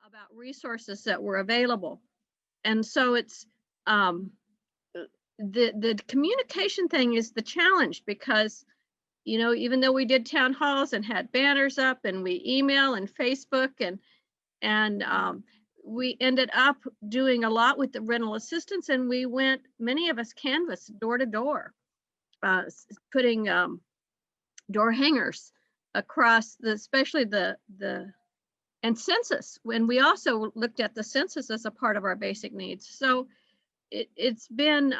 about resources that were available. And so it's um, the communication thing is the challenge because even though we did town halls and had banners up and we email and Facebook and we ended up doing a lot with the rental assistance, and many of us canvassed door to door, putting door hangers across especially and census, when we also looked at the census as a part of our basic needs. So it's been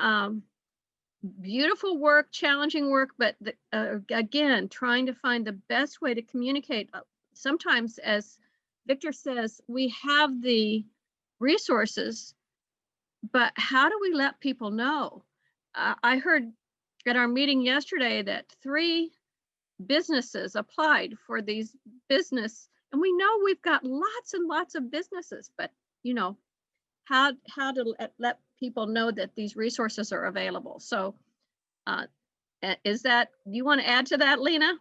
beautiful work, challenging work, but again, trying to find the best way to communicate. Sometimes, as Victor says, we have the resources, but how do we let people know? I heard at our meeting yesterday that 3 businesses applied for these business, and we know we've got lots and lots of businesses, but how to let people know that these resources are available. So do you want to add to that, Lena?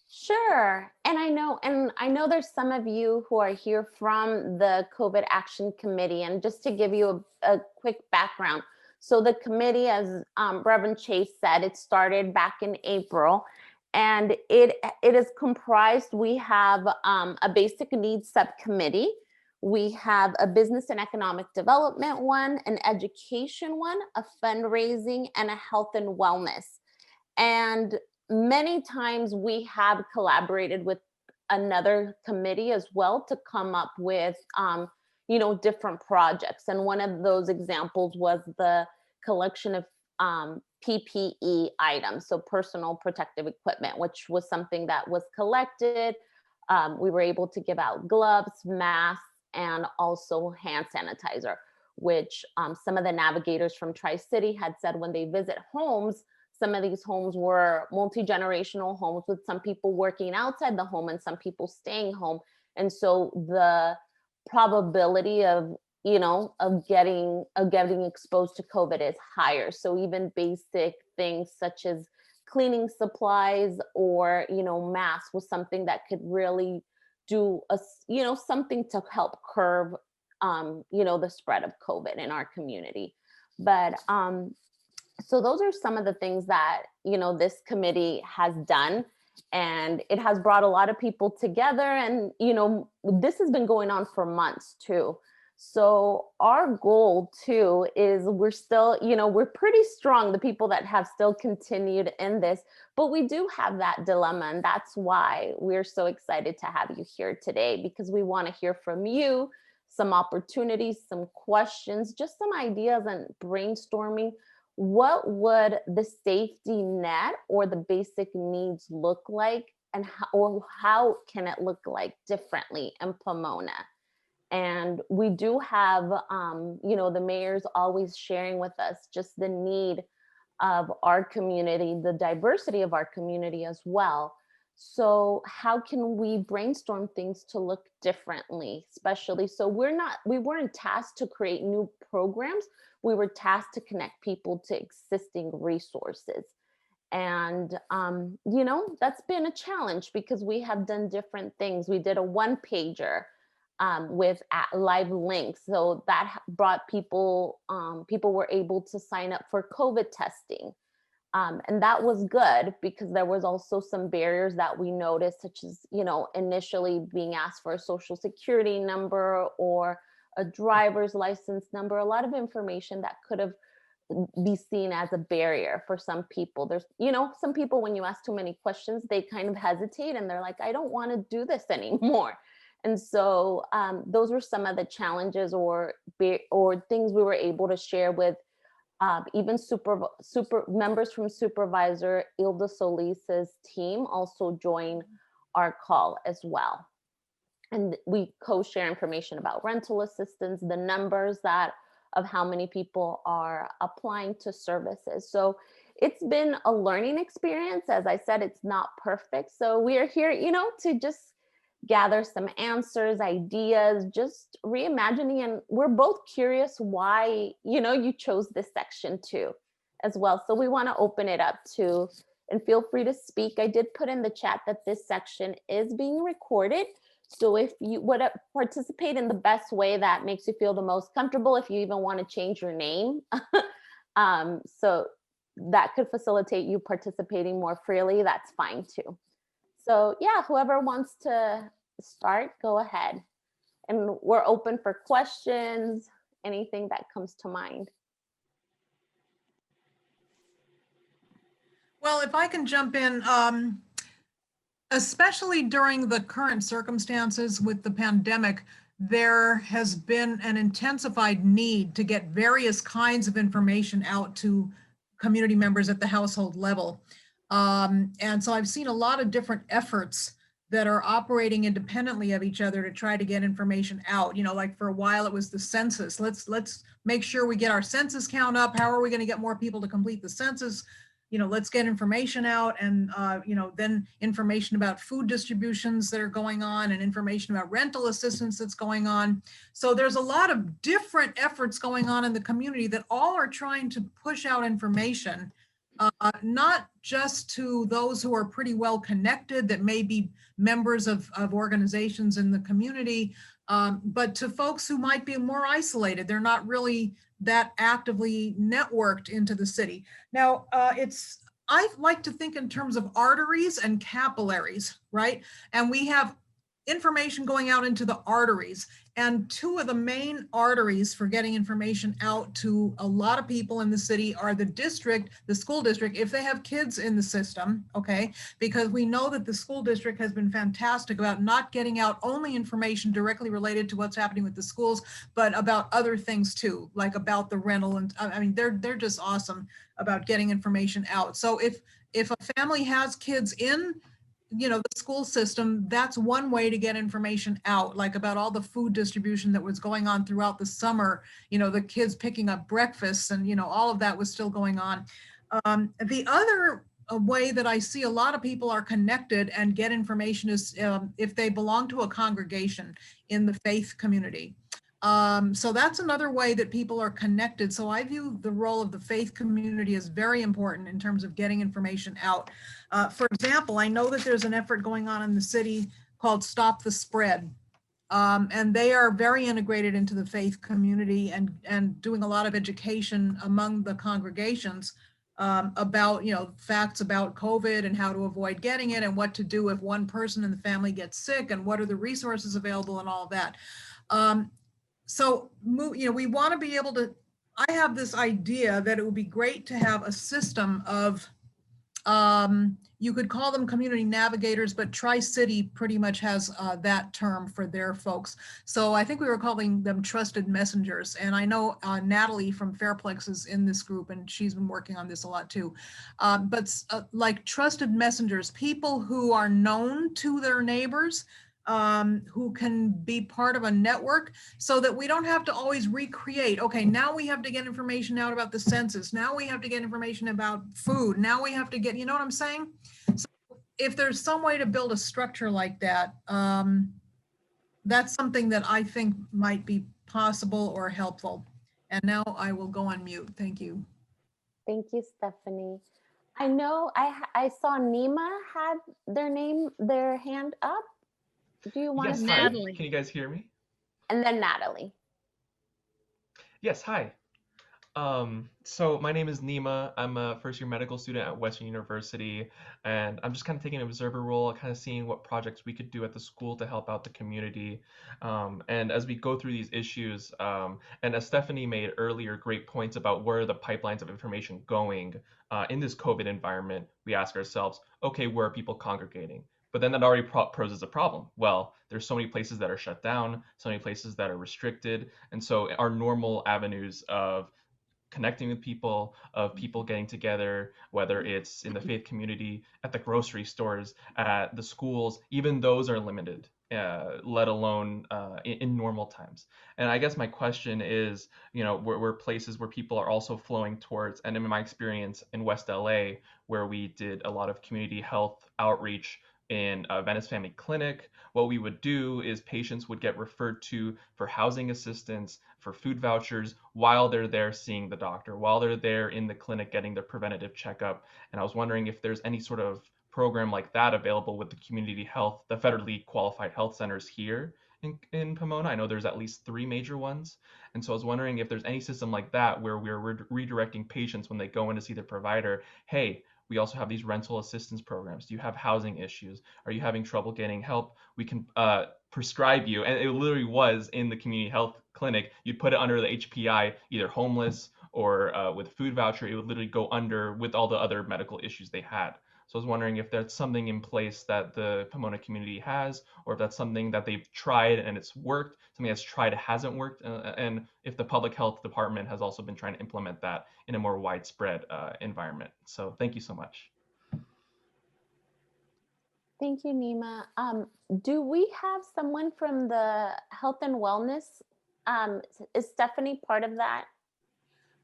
Sure. And I know there's some of you who are here from the COVID Action Committee. And just to give you a quick background. So the committee, as Reverend Chase said, it started back in April, and it is comprised. We have a basic needs subcommittee. We have a business and economic development one, an education one, a fundraising, and a health and wellness. And many times we have collaborated with another committee as well to come up with, different projects. And one of those examples was the collection of PPE items, so personal protective equipment, which was something that was collected. We were able to give out gloves, masks, and also hand sanitizer, which some of the navigators from Tri-City had said when they visit homes, some of these homes were multi-generational homes with some people working outside the home and some people staying home. And so the probability of getting exposed to COVID is higher. So even basic things such as cleaning supplies or, masks was something that could really do something to help curb, the spread of COVID in our community. But so those are some of the things that, this committee has done, and it has brought a lot of people together. And, this has been going on for months too. So our goal too is we're still, we're pretty strong, the people that have still continued in this, but we do have that dilemma. And that's why we're so excited to have you here today, because we want to hear from you some opportunities, some questions, just some ideas and brainstorming. What would the safety net or the basic needs look like, and how can it look like differently in Pomona? And we do have, the mayor's always sharing with us just the need of our community, the diversity of our community as well. So how can we brainstorm things to look differently, especially? So we weren't tasked to create new programs. We were tasked to connect people to existing resources. And, that's been a challenge because we have done different things. We did a 1-pager with live links. So that brought people were able to sign up for COVID testing. And that was good because there was also some barriers that we noticed, such as, initially being asked for a social security number or a driver's license number, a lot of information that could have be seen as a barrier for some people. There's, some people, when you ask too many questions, they kind of hesitate and they're like, I don't want to do this anymore. And so those were some of the challenges or things we were able to share with even super members from Supervisor Ilda Solis's team also join our call as well. And we co-share information about rental assistance, the numbers of how many people are applying to services. So it's been a learning experience. As I said, it's not perfect. So we are here, to just gather some answers, ideas, just reimagining. And we're both curious why, you chose this section too, as well. So we want to open it up and feel free to speak. I did put in the chat that this section is being recorded. So if you would participate in the best way that makes you feel the most comfortable, if you even want to change your name, so that could facilitate you participating more freely, that's fine too. So yeah, whoever wants to start, go ahead. And we're open for questions, anything that comes to mind. Well, if I can jump in, especially during the current circumstances with the pandemic, there has been an intensified need to get various kinds of information out to community members at the household level. And so I've seen a lot of different efforts that are operating independently of each other to try to get information out. You know, like for a while it was the census. Let's make sure we get our census count up. How are we going to get more people to complete the census? You know, let's get information out, and you know, then information about food distributions that are going on, and information about rental assistance that's going on. So there's a lot of different efforts going on in the community that all are trying to push out information, not just to those who are pretty well connected, that may be members of organizations in the community, but to folks who might be more isolated. They're not really that actively networked into the city. Now, I like to think in terms of arteries and capillaries, right? And we have information going out into the arteries. And two of the main arteries for getting information out to a lot of people in the city are the district, the school district, if they have kids in the system, okay? Because we know that the school district has been fantastic about not getting out only information directly related to what's happening with the schools, but about other things too, like about the rental. And I mean, they're just awesome about getting information out. So if a family has kids in, you know, the school system, that's one way to get information out, like about all the food distribution that was going on throughout the summer, you know, the kids picking up breakfasts, and, you know, all of that was still going on. The other way that I see a lot of people are connected and get information is if they belong to a congregation in the faith community. So that's another way that people are connected. So I view the role of the faith community as very important in terms of getting information out. For example, I know that there's an effort going on in the city called Stop the Spread. And they are very integrated into the faith community, and doing a lot of education among the congregations about, you know, facts about COVID and how to avoid getting it, and what to do if one person in the family gets sick, and what are the resources available, and all of that. So, you know, we want to be able to, I have this idea that it would be great to have a system of, you could call them community navigators, but Tri-City pretty much has that term for their folks. So I think we were calling them trusted messengers. And I know Natalie from Fairplex is in this group, and she's been working on this a lot too. But like trusted messengers, people who are known to their neighbors, who can be part of a network, so that we don't have to always recreate. Okay, now we have to get information out about the census. Now we have to get information about food. Now we have to get, you know what I'm saying? So if there's some way to build a structure like that, that's something that I think might be possible or helpful. And now I will go on mute. Thank you. Thank you, Stephanie. I know I saw Nima had their hand up. Do you want Yes, to hi. speak? Natalie. Can you guys hear me? And then Natalie. Yes, hi. So my name is Nima. I'm a first year medical student at Western University, and I'm just kind of taking an observer role, kind of seeing what projects we could do at the school to help out the community. And as we go through these issues, and as Stephanie made earlier great points about where are the pipelines of information going in this COVID environment, we ask ourselves, okay, where are people congregating? But then that already poses a problem. Well, there's so many places that are shut down, so many places that are restricted, and so our normal avenues of connecting with people, of people getting together, whether it's in the faith community, at the grocery stores, at the schools, even those are limited, let alone in normal times. And I guess my question is, you know, we're places where people are also flowing towards, and in my experience in West LA, where we did a lot of community health outreach in Venice Family Clinic, what we would do is patients would get referred to for housing assistance, for food vouchers while they're there seeing the doctor, while they're there in the clinic getting their preventative checkup. And I was wondering if there's any sort of program like that available with the the federally qualified health centers here in Pomona. I know there's at least 3 major ones. And so I was wondering if there's any system like that where we're redirecting patients when they go in to see their provider. Hey, we also have these rental assistance programs. Do you have housing issues? Are you having trouble getting help? We can prescribe you. And it literally was in the community health clinic. You'd put it under the HPI, either homeless or with food voucher. It would literally go under with all the other medical issues they had. So I was wondering if there's something in place that the Pomona community has, or if that's something that they've tried and it's worked, something that's tried hasn't worked, and if the public health department has also been trying to implement that in a more widespread environment. So thank you so much. Thank you, Nima. Do we have someone from the health and wellness? Is Stephanie part of that?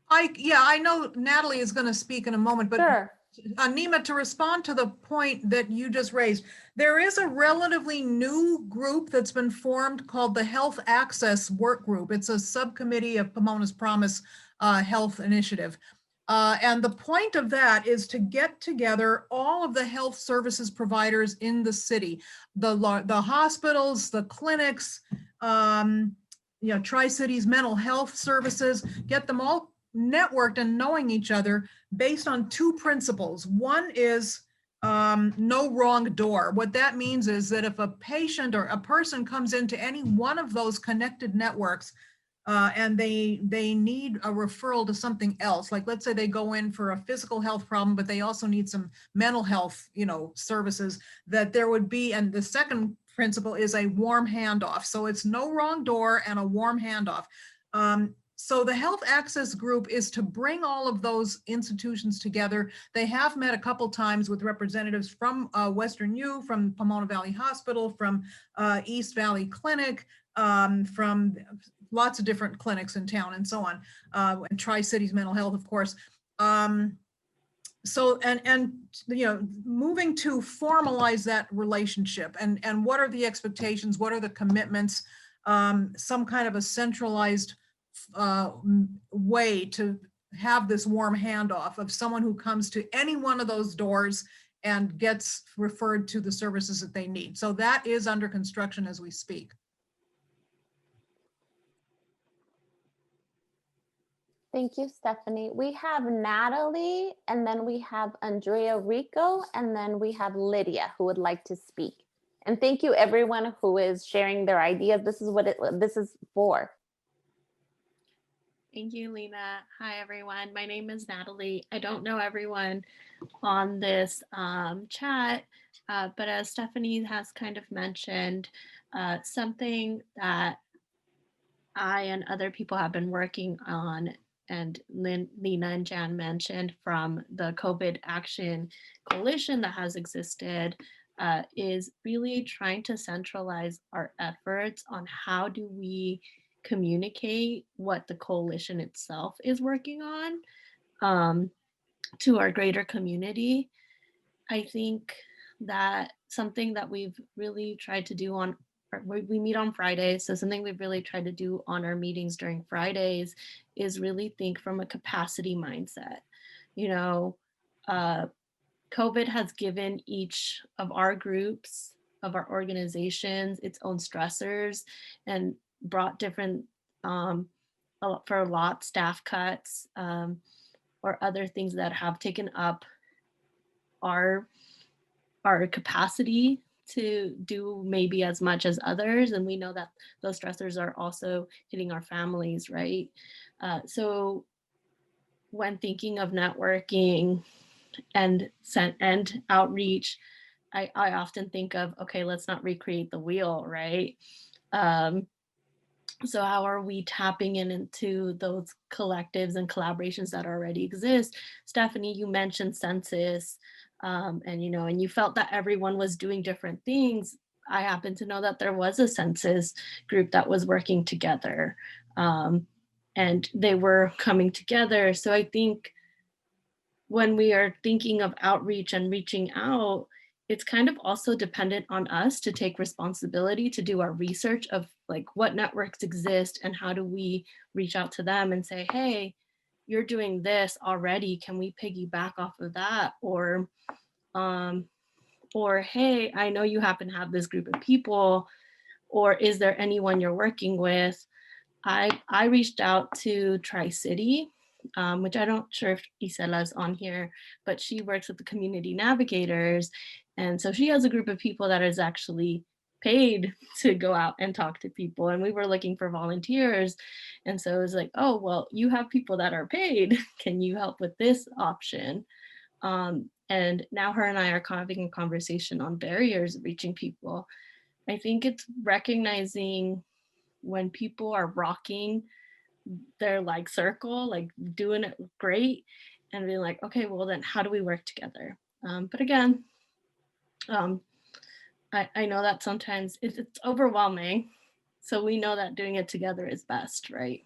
I know Natalie is going to speak in a moment, but Sure. Nima, to respond to the point that you just raised, there is a relatively new group that's been formed called the Health Access Work Group. It's a subcommittee of Pomona's Promise Health Initiative. And the point of that is to get together all of the health services providers in the city, the hospitals, the clinics, Tri-Cities mental health services, get them all networked and knowing each other based on 2 principles. One is no wrong door. What that means is that if a patient or a person comes into any one of those connected networks and they need a referral to something else, like let's say they go in for a physical health problem, but they also need some mental health, services, that there would be, and the second principle is a warm handoff. So it's no wrong door and a warm handoff. So the Health Access Group is to bring all of those institutions together. They have met a couple times with representatives from Western U, from Pomona Valley Hospital, from East Valley Clinic, from lots of different clinics in town and so on, and Tri-Cities Mental Health, of course. So, moving to formalize that relationship and what are the expectations, what are the commitments, some kind of a centralized way to have this warm handoff of someone who comes to any one of those doors and gets referred to the services that they need. So that is under construction as we speak. Thank you, Stephanie. We have Natalie, and then we have Andrea Rico, and then we have Lydia who would like to speak. And thank you everyone who is sharing their ideas. This is what this is for. Thank you, Lena. Hi, everyone. My name is Natalie. I don't know everyone on this chat, but as Stephanie has kind of mentioned, something that I and other people have been working on, and Lena and Jan mentioned from the COVID Action Coalition that has existed, is really trying to centralize our efforts on how do we communicate what the coalition itself is working on to our greater community. I think that something that we've really tried to do we meet on Fridays, so something we've really tried to do on our meetings during Fridays is really think from a capacity mindset. COVID has given each of our groups, of our organizations, its own stressors and brought different, for a lot, staff cuts or other things that have taken up our capacity to do maybe as much as others. And we know that those stressors are also hitting our families, right? So when thinking of networking and outreach, I often think of, okay, let's not recreate the wheel, right? So how are we tapping into those collectives and collaborations that already exist? Stephanie, you mentioned census, and you felt that everyone was doing different things. I happen to know that there was a census group that was working together, and they were coming together. So I think when we are thinking of outreach and reaching out, it's kind of also dependent on us to take responsibility to do our research of like what networks exist and how do we reach out to them and say, hey, you're doing this already. Can we piggyback off of that? Or or hey, I know you happen to have this group of people, or is there anyone you're working with? I reached out to Tri-City, which I don't sure if Isela's on here, but she works with the community navigators. And so she has a group of people that is actually paid to go out and talk to people. And we were looking for volunteers. And so it was like, oh, well, you have people that are paid. Can you help with this option? And now her and I are having a conversation on barriers of reaching people. I think it's recognizing when people are rocking their like circle, like doing it great, and being like, okay, well then how do we work together? But again, I know that sometimes it's overwhelming. So we know that doing it together is best, right?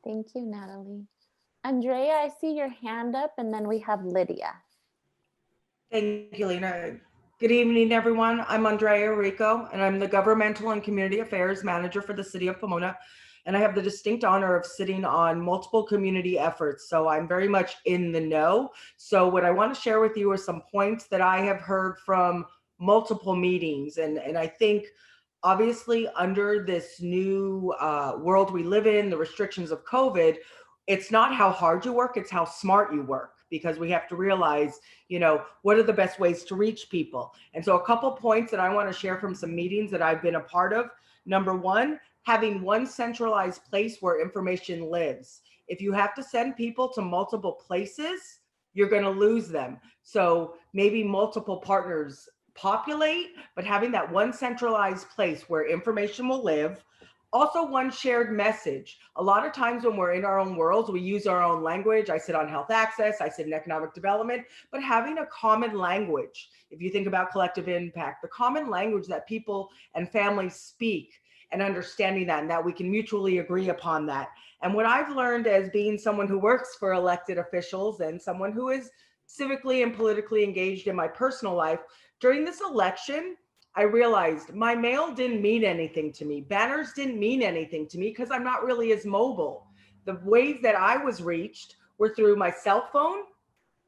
Thank you, Natalie. Andrea, I see your hand up, and then we have Lydia. Thank you, Lena. Good evening, everyone. I'm Andrea Rico, and I'm the Governmental and Community Affairs Manager for the City of Pomona. And I have the distinct honor of sitting on multiple community efforts. So I'm very much in the know. So what I want to share with you are some points that I have heard from multiple meetings. And I think obviously under this new world we live in, the restrictions of COVID, it's not how hard you work, it's how smart you work, because we have to realize, what are the best ways to reach people? And so a couple points that I want to share from some meetings that I've been a part of. Number one, having one centralized place where information lives. If you have to send people to multiple places, you're going to lose them. So maybe multiple partners populate, but having that one centralized place where information will live. Also, one shared message. A lot of times when we're in our own worlds, we use our own language. I sit on health access, I sit in economic development, but having a common language, if you think about collective impact, the common language that people and families speak, and understanding that, and that we can mutually agree upon that. And what I've learned as being someone who works for elected officials and someone who is civically and politically engaged in my personal life, during this election, I realized my mail didn't mean anything to me. Banners didn't mean anything to me because I'm not really as mobile. The ways that I was reached were through my cell phone,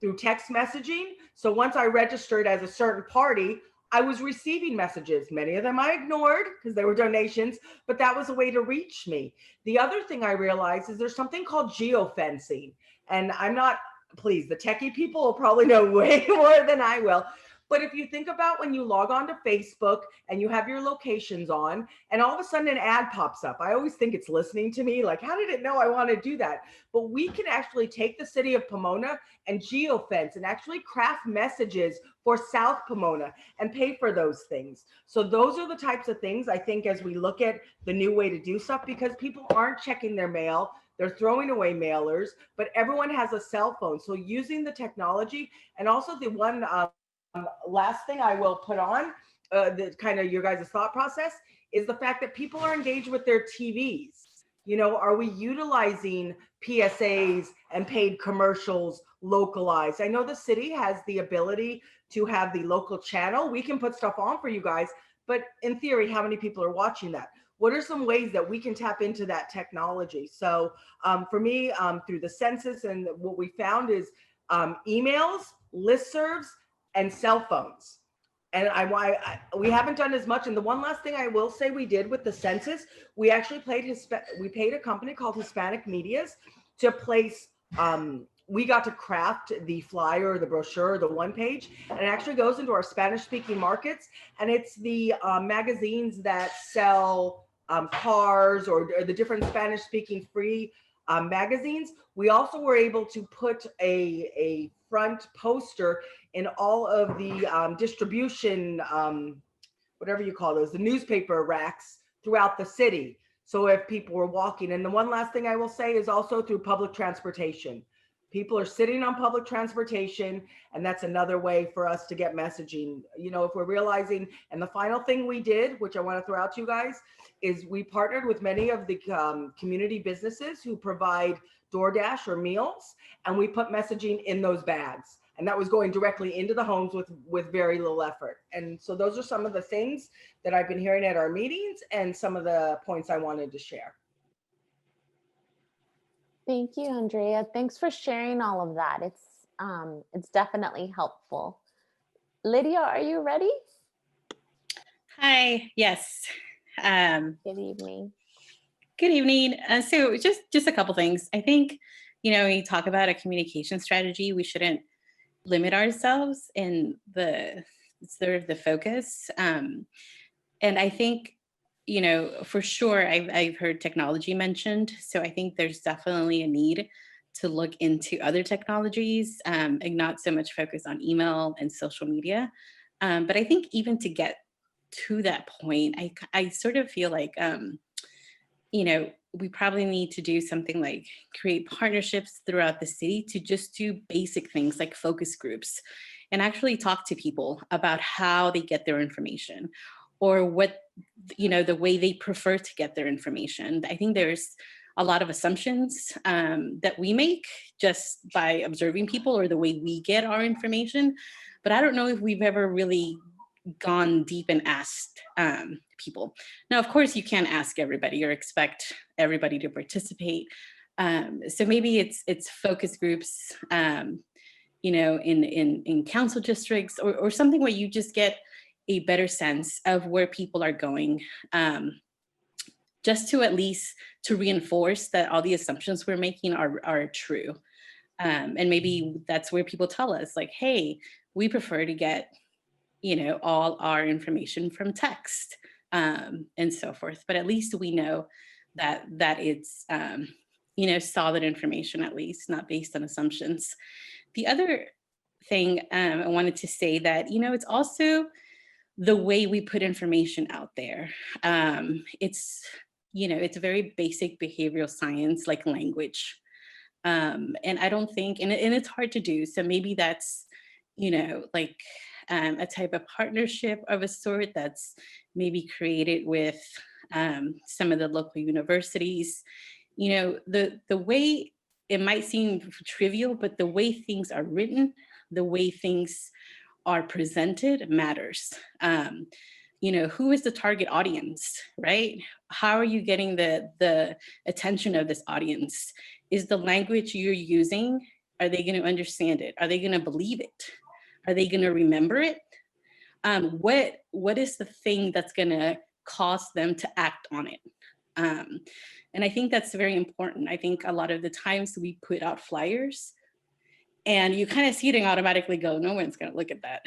through text messaging. So once I registered as a certain party, I was receiving messages. Many of them I ignored because they were donations, but that was a way to reach me. The other thing I realized is there's something called geofencing. And I'm not, please, the techie people will probably know way more than I will. But if you think about when you log on to Facebook and you have your locations on, and all of a sudden an ad pops up, I always think it's listening to me. Like, how did it know I want to do that? But we can actually take the city of Pomona and geofence and actually craft messages for South Pomona and pay for those things. So those are the types of things I think as we look at the new way to do stuff, because people aren't checking their mail. They're throwing away mailers, but everyone has a cell phone. So using the technology, and also the one last thing I will put on the kind of your guys' thought process is the fact that people are engaged with their TVs. Are we utilizing PSAs and paid commercials localized? I know the city has the ability to have the local channel. We can put stuff on for you guys, but in theory, how many people are watching that? What are some ways that we can tap into that technology? So for me, through the census, and what we found is emails, listservs, and cell phones. And we haven't done as much. And the one last thing I will say we did with the census, we actually paid a company called Hispanic Medias to place, we got to craft the flyer, the brochure, the one page, and it actually goes into our Spanish speaking markets. And it's the magazines that sell cars or the different Spanish speaking free magazines. We also were able to put a front poster in all of the distribution, whatever you call those, the newspaper racks throughout the city. So if people were walking, and the one last thing I will say is also through public transportation. People are sitting on public transportation, and that's another way for us to get messaging. If we're realizing, and the final thing we did, which I want to throw out to you guys, is we partnered with many of the community businesses who provide DoorDash or meals, and we put messaging in those bags. And that was going directly into the homes with very little effort. And so those are some of the things that I've been hearing at our meetings and some of the points I wanted to share. Thank you, Andrea. Thanks for sharing all of that. It's definitely helpful. Lydia, are you ready? Hi, yes. Good evening. Good evening. So just a couple things. I think, when you talk about a communication strategy, we shouldn't limit ourselves in the sort of the focus. And I think, for sure, I've heard technology mentioned. So I think there's definitely a need to look into other technologies and not so much focus on email and social media. But I think even to get to that point, I sort of feel like, we probably need to do something like create partnerships throughout the city to just do basic things like focus groups and actually talk to people about how they get their information or what, the way they prefer to get their information. I think there's a lot of assumptions that we make just by observing people or the way we get our information. But I don't know if we've ever really gone deep and asked people. Now, of course, you can't ask everybody or expect everybody to participate. So maybe it's focus groups, in council districts or something where you just get a better sense of where people are going, just to at least to reinforce that all the assumptions we're making are true. And maybe that's where people tell us like, hey, we prefer to get all our information from text and so forth. But at least we know that it's, solid information, at least not based on assumptions. The other thing I wanted to say that, it's also the way we put information out there. It's very basic behavioral science like language. And I don't think, and it's hard to do. So maybe that's, like a type of partnership of a sort that's maybe created with some of the local universities. The way it might seem trivial, but the way things are written, the way things are presented matters. Who is the target audience, right? How are you getting the attention of this audience? Is the language you're using, are they going to understand it? Are they going to believe it? Are they going to remember it? What is the thing that's going to cause them to act on it? And I think that's very important. I think a lot of the times we put out flyers and you kind of see it and automatically go, no one's going to look at that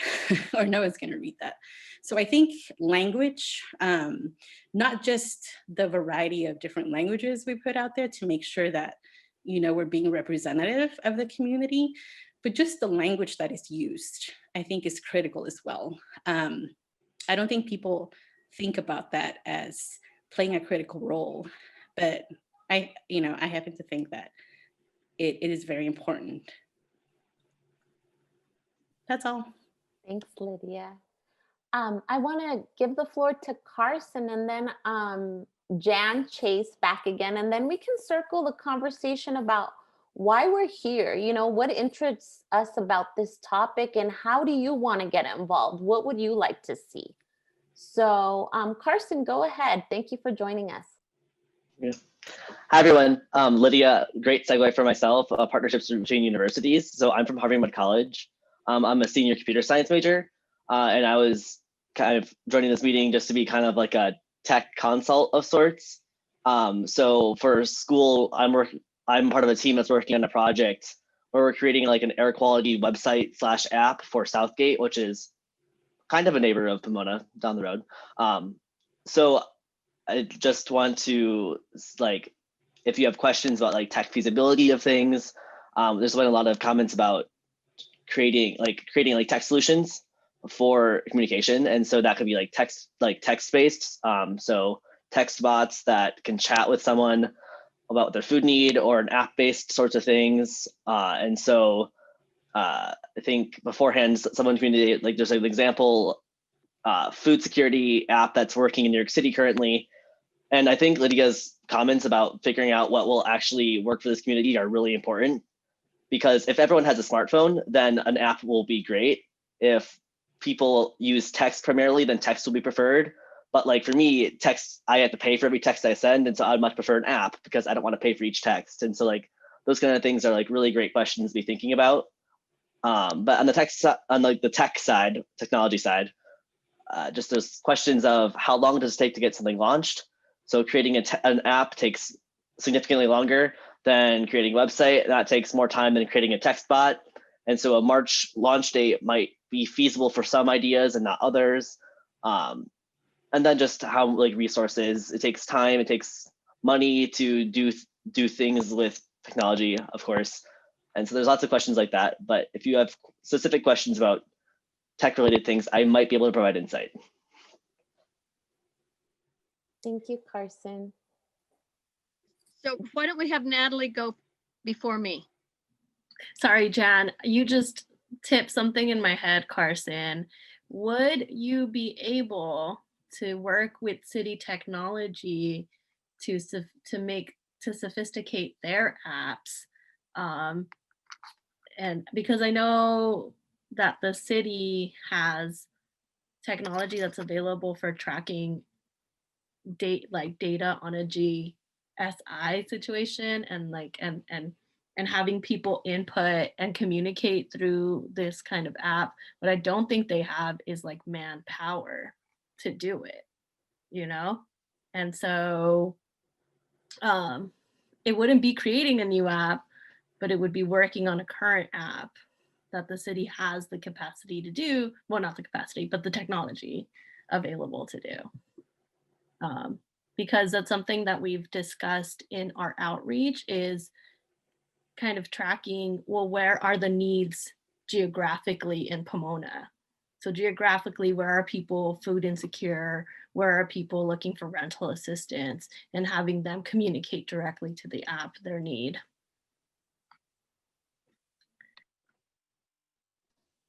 or no one's going to read that. So I think language, not just the variety of different languages we put out there to make sure that, we're being representative of the community, but just the language that is used, I think is critical as well. I don't think people think about that as playing a critical role, but I happen to think that it is very important. That's all. Thanks, Lydia. I want to give the floor to Carson and then Jan Chase back again, and then we can circle the conversation about why we're here. What interests us about this topic and how do you want to get involved? What would you like to see? So Carson, go ahead. Thank you for joining us. Yeah. Hi, everyone. Lydia, great segue for myself, partnerships between universities. So I'm from Harvey Mudd College. I'm a senior computer science major, and I was kind of joining this meeting just to be kind of like a tech consult of sorts. So for school, I'm part of a team that's working on a project where we're creating like an air quality website / app for Southgate, which is kind of a neighbor of Pomona down the road. So I just want to like, if you have questions about like tech feasibility of things, there's been a lot of comments about creating tech solutions for communication, and so that could be like text based. So text bots that can chat with someone about their food need, or an app based sorts of things. And so I think beforehand, someone community, like there's an example food security app that's working in New York City currently. And I think Lydia's comments about figuring out what will actually work for this community are really important, because if everyone has a smartphone, then an app will be great. If people use text primarily, then text will be preferred. But like for me, text, I have to pay for every text I send. And so I'd much prefer an app because I don't want to pay for each text. And so like those kind of things are like really great questions to be thinking about. But on the tech side, technology side, just those questions of how long does it take to get something launched? So creating an app takes significantly longer than creating a website. That takes more time than creating a text bot. And so a March launch date might be feasible for some ideas and not others. And then just how like resources, it takes time, it takes money to do things with technology, of course. And so there's lots of questions like that. But if you have specific questions about tech related things, I might be able to provide insight. Thank you, Carson. So why don't we have Natalie go before me? Sorry, Jan, you just tipped something in my head, Carson. Would you be able to work with city technology to sophisticate their apps? And because I know that the city has technology that's available for tracking data on a GSI situation, and and having people input and communicate through this kind of app. What I don't think they have is like manpower to do it, you know? And so it wouldn't be creating a new app, but it would be working on a current app that the city has the capacity to do. Well, not the capacity, but the technology available to do. Because that's something that we've discussed in our outreach, is kind of tracking, well, where are the needs geographically in Pomona? So geographically, where are people food insecure? Where are people looking for rental assistance? And having them communicate directly to the app their need.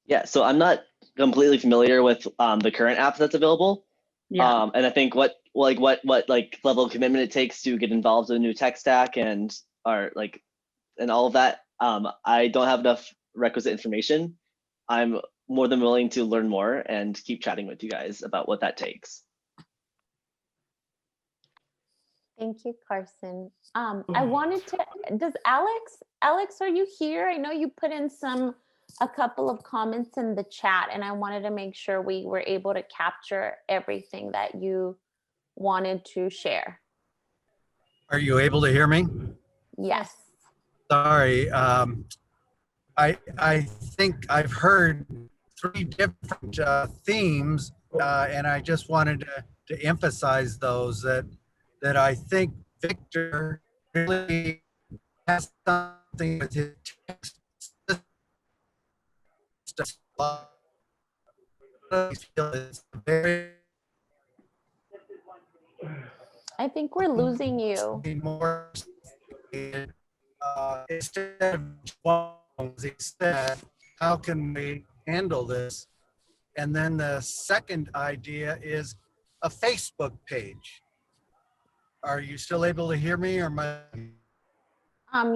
Yeah, so I'm not completely familiar with the current app that's available. Yeah. And I think what level of commitment it takes to get involved in a new tech stack and all of that. I don't have enough requisite information. I'm more than willing to learn more and keep chatting with you guys about what that takes. Thank you, Carson. I wanted to, does Alex, are you here? I know you put in a couple of comments in the chat, and I wanted to make sure we were able to capture everything that you wanted to share. Are you able to hear me? Yes. Sorry. I think I've heard 3 different themes, and I just wanted to emphasize those that I think Victor really has something with his text. Very I think we're losing you. more instead of phones, he said, how can we handle this? And then the second idea is a Facebook page. Are you still able to hear me, or am I?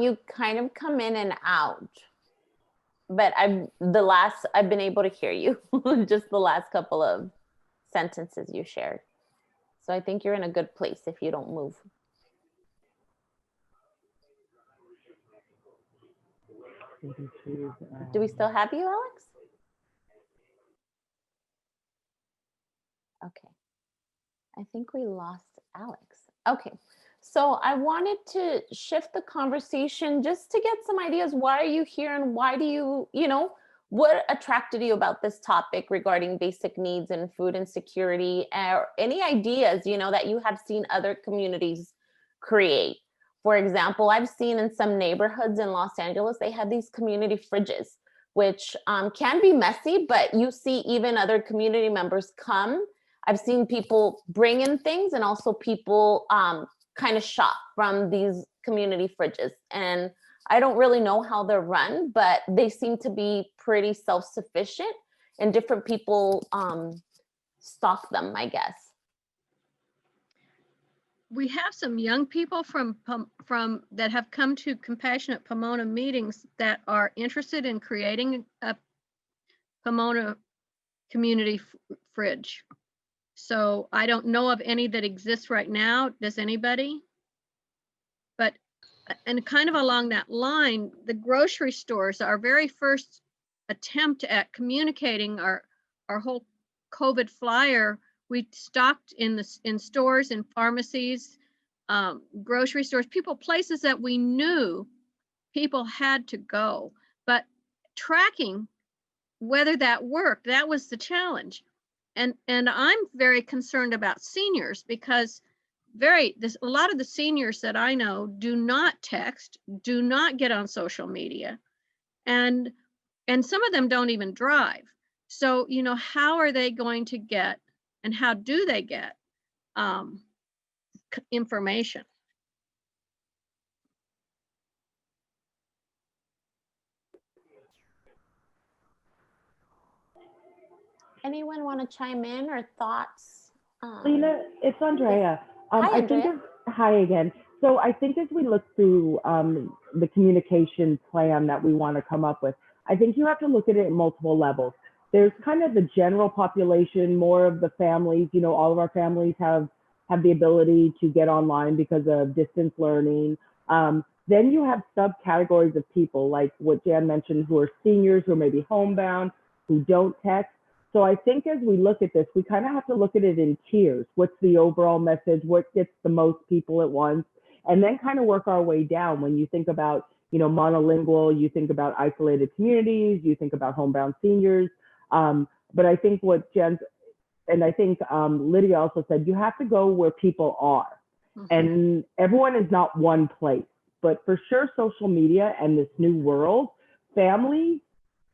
You kind of come in and out, but I've been able to hear you, just the last couple of sentences you shared. So I think you're in a good place if you don't move. Do we still have you, Alex? Okay. I think we lost Alex. Okay. So I wanted to shift the conversation just to get some ideas. Why are you here, and why do you, what attracted you about this topic regarding basic needs and food insecurity, or any ideas, that you have seen other communities create? For example, I've seen in some neighborhoods in Los Angeles, they have these community fridges, which can be messy, but you see even other community members come. I've seen people bring in things, and also people kind of shop from these community fridges. And I don't really know how they're run, but they seem to be pretty self-sufficient, and different people stock them, I guess. We have some young people from that have come to Compassionate Pomona meetings that are interested in creating a Pomona community fridge. So I don't know of any that exists right now. Does anybody? But, and kind of along that line, the grocery stores, our very first attempt at communicating our whole COVID flyer. We stocked in stores, in pharmacies, grocery stores, places that we knew people had to go, but tracking whether that worked, that was the challenge. And I'm very concerned about seniors because a lot of the seniors that I know do not text, do not get on social media, and some of them don't even drive. So, how are they going to get, and how do they get information? Anyone want to chime in or thoughts? Lena, it's Andrea. Hi, I think Andrea. hi again. So I think as we look through the communication plan that we want to come up with, I think you have to look at it at multiple levels. There's kind of the general population, more of the families. All of our families have the ability to get online because of distance learning. Then you have subcategories of people, like what Jan mentioned, who are seniors, who are maybe homebound, who don't text. So I think as we look at this, we kind of have to look at it in tiers. What's the overall message? What gets the most people at once? And then kind of work our way down. When you think about, monolingual, you think about isolated communities, you think about homebound seniors. But I think what Jen, and I think Lydia also said, you have to go where people are. And everyone is not one place. But for sure, social media and this new world, families,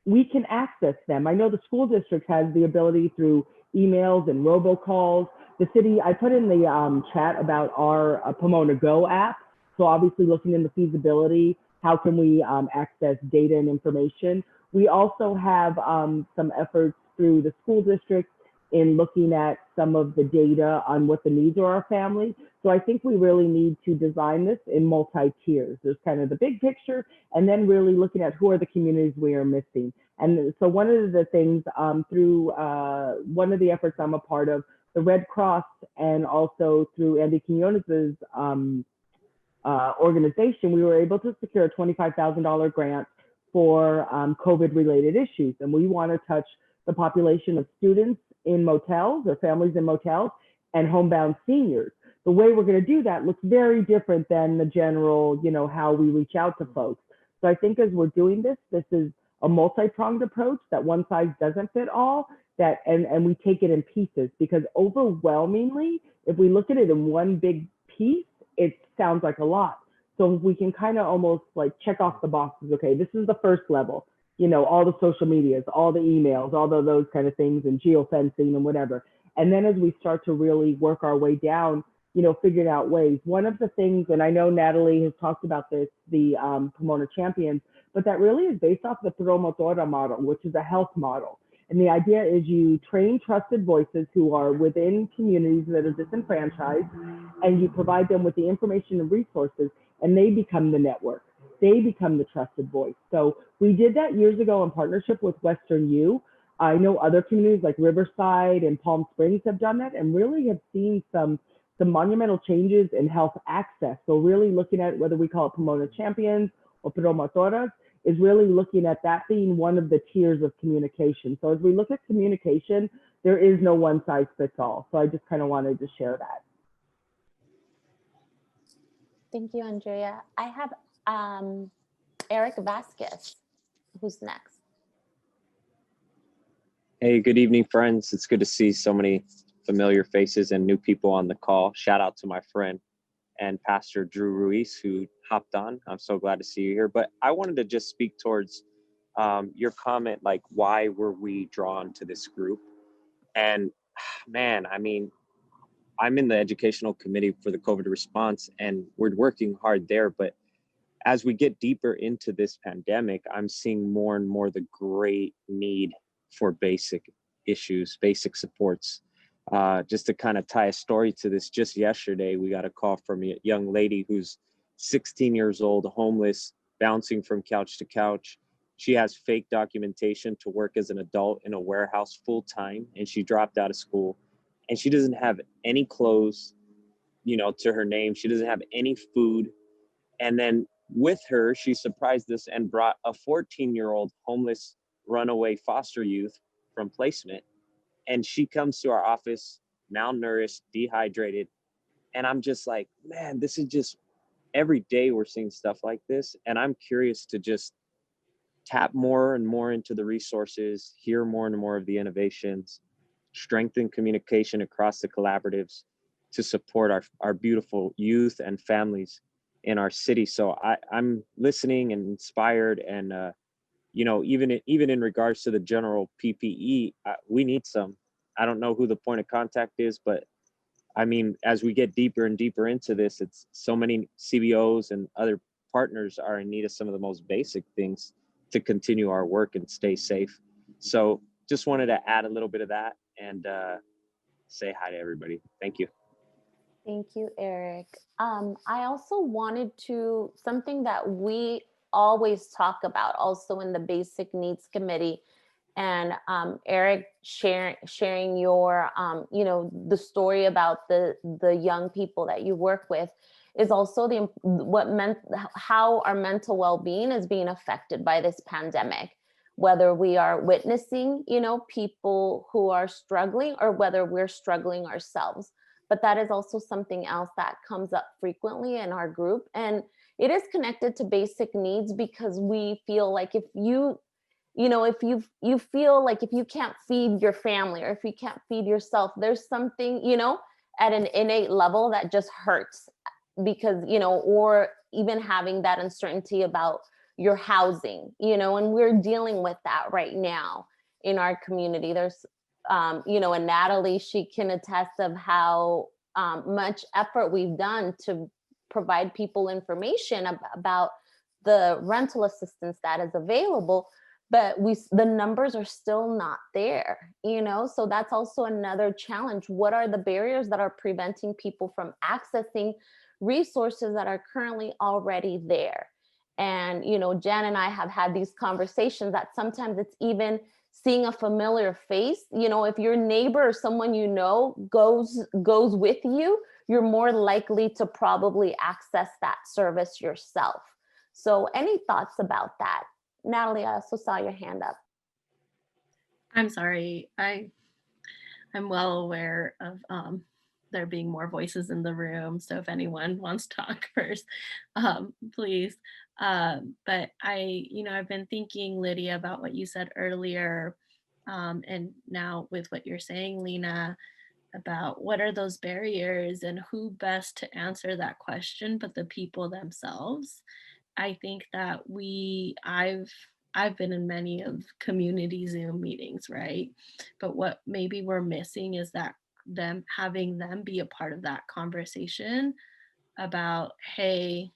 we can access them. I know the school district has the ability through emails and robocalls. The city, I put in the chat about our Pomona Go app. So obviously looking into feasibility, how can we access data and information? We also have some efforts through the school district in looking at some of the data on what the needs are our family. So I think we really need to design this in multi-tiers. There's kind of the big picture, and then really looking at who are the communities we are missing. And so one of the things through one of the efforts I'm a part of, the Red Cross, and also through Andy Quinonez's organization, we were able to secure a $25,000 grant for COVID-related issues. And we want to touch the population of students in motels or families in motels and homebound seniors. The way we're going to do that looks very different than the general, how we reach out to folks. So I think as we're doing this, this is a multi-pronged approach, that one size doesn't fit all, that and we take it in pieces, because overwhelmingly, if we look at it in one big piece, it sounds like a lot. So we can kind of almost like check off the boxes. Okay, this is the first level, all the social medias, all the emails, all those kind of things, and geofencing and whatever. And then as we start to really work our way down, figuring out ways. One of the things, and I know Natalie has talked about this, the Pomona Champions, but that really is based off the Promotora model, which is a health model. And the idea is you train trusted voices who are within communities that are disenfranchised, and you provide them with the information and resources, and they become the network. They become the trusted voice. So we did that years ago in partnership with Western U. I know other communities like Riverside and Palm Springs have done that, and really have seen some monumental changes in health access. So really looking at whether we call it Pomona Champions or Promotoras, is really looking at that being one of the tiers of communication. So as we look at communication, there is no one size fits all. So I just kind of wanted to share that. Thank you, Andrea. I have Eric Vasquez, who's next. Hey, good evening, friends. It's good to see so many familiar faces and new people on the call. Shout out to my friend and Pastor Drew Ruiz, who hopped on. I'm so glad to see you here. But I wanted to just speak towards your comment, like, why were we drawn to this group? And man, I mean, I'm in the educational committee for the COVID response, and we're working hard there. But as we get deeper into this pandemic, I'm seeing more and more the great need for basic issues, basic supports. Just to kind of tie a story to this, just yesterday, we got a call from a young lady who's 16 years old, homeless, bouncing from couch to couch. She has fake documentation to work as an adult in a warehouse full time, and she dropped out of school. And she doesn't have any clothes, to her name. She doesn't have any food. And then with her, she surprised us and brought a 14-year-old homeless runaway foster youth from placement. And she comes to our office malnourished, dehydrated. And I'm just like, man, this is just every day we're seeing stuff like this. And I'm curious to just tap more and more into the resources, hear more and more of the innovations, strengthen communication across the collaboratives to support our beautiful youth and families in our city. So I'm listening and inspired, and you know, even in regards to the general PPE, we need some. I don't know who the point of contact is, but I mean, as we get deeper and deeper into this, it's so many CBOs and other partners are in need of some of the most basic things to continue our work and stay safe. So just wanted to add a little bit of that and say hi to everybody. Thank you. Thank you, Eric. I also wanted to, something that we always talk about also in the Basic Needs Committee, and Eric sharing your, you know, the story about the young people that you work with, is also how our mental well-being is being affected by this pandemic, whether we are witnessing, you know, people who are struggling or whether we're struggling ourselves. But that is also something else that comes up frequently in our group. And it is connected to basic needs, because we feel like if you know, if you feel like if you can't feed your family or if you can't feed yourself, there's something, you know, at an innate level that just hurts, because, you know, or even having that uncertainty about your housing, you know, and we're dealing with that right now in our community. There's, you know, and Natalie, she can attest of how much effort we've done to provide people information about the rental assistance that is available, but the numbers are still not there, you know. So that's also another challenge. What are the barriers that are preventing people from accessing resources that are currently already there? And, you know, Jan and I have had these conversations that sometimes it's even seeing a familiar face. You know, if your neighbor or someone you know goes with you, you're more likely to probably access that service yourself. So any thoughts about that? Natalie, I also saw your hand up. I'm sorry. I'm well aware of there being more voices in the room. So if anyone wants to talk first, please. But I've been thinking, Lydia, about what you said earlier, and now with what you're saying, Lena, about what are those barriers and who best to answer that question but the people themselves. I think that I've been in many of community Zoom meetings, right? But what maybe we're missing is that having them be a part of that conversation about, hey,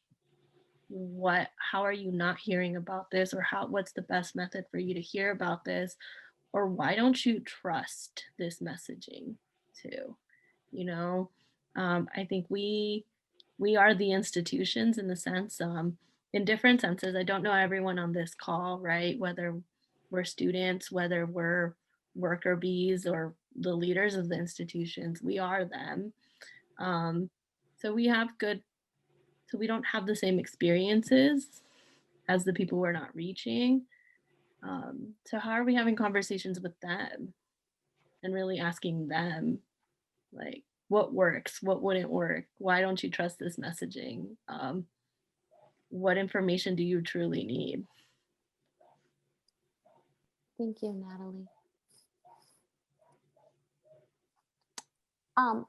how are you not hearing about this, or what's the best method for you to hear about this, or why don't you trust this messaging too? You know, I think we are the institutions in the sense, in different senses. I don't know everyone on this call, right? Whether we're students, whether we're worker bees or the leaders of the institutions, we are them. So we don't have the same experiences as the people we're not reaching. So how are we having conversations with them and really asking them, like, what works, what wouldn't work, why don't you trust this messaging, what information do you truly need? Thank you, Natalie.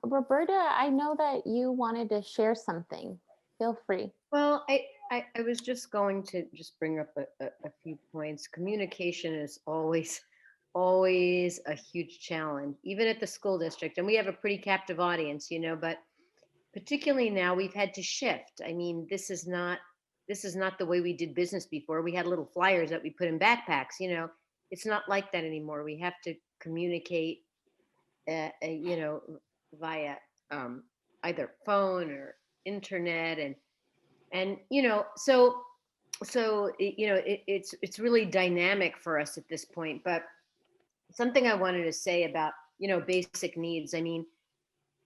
Roberta, I know that you wanted to share something. Feel free. Well, I was just going to just bring up a few points. Communication is always a huge challenge, even at the school district. And we have a pretty captive audience, you know, but particularly now we've had to shift. I mean, this is not the way we did business before. We had little flyers that we put in backpacks, you know. It's not like that anymore. We have to communicate, you know, via either phone or internet, and you know, so you know, it's really dynamic for us at this point. But something I wanted to say about, you know, basic needs. I mean,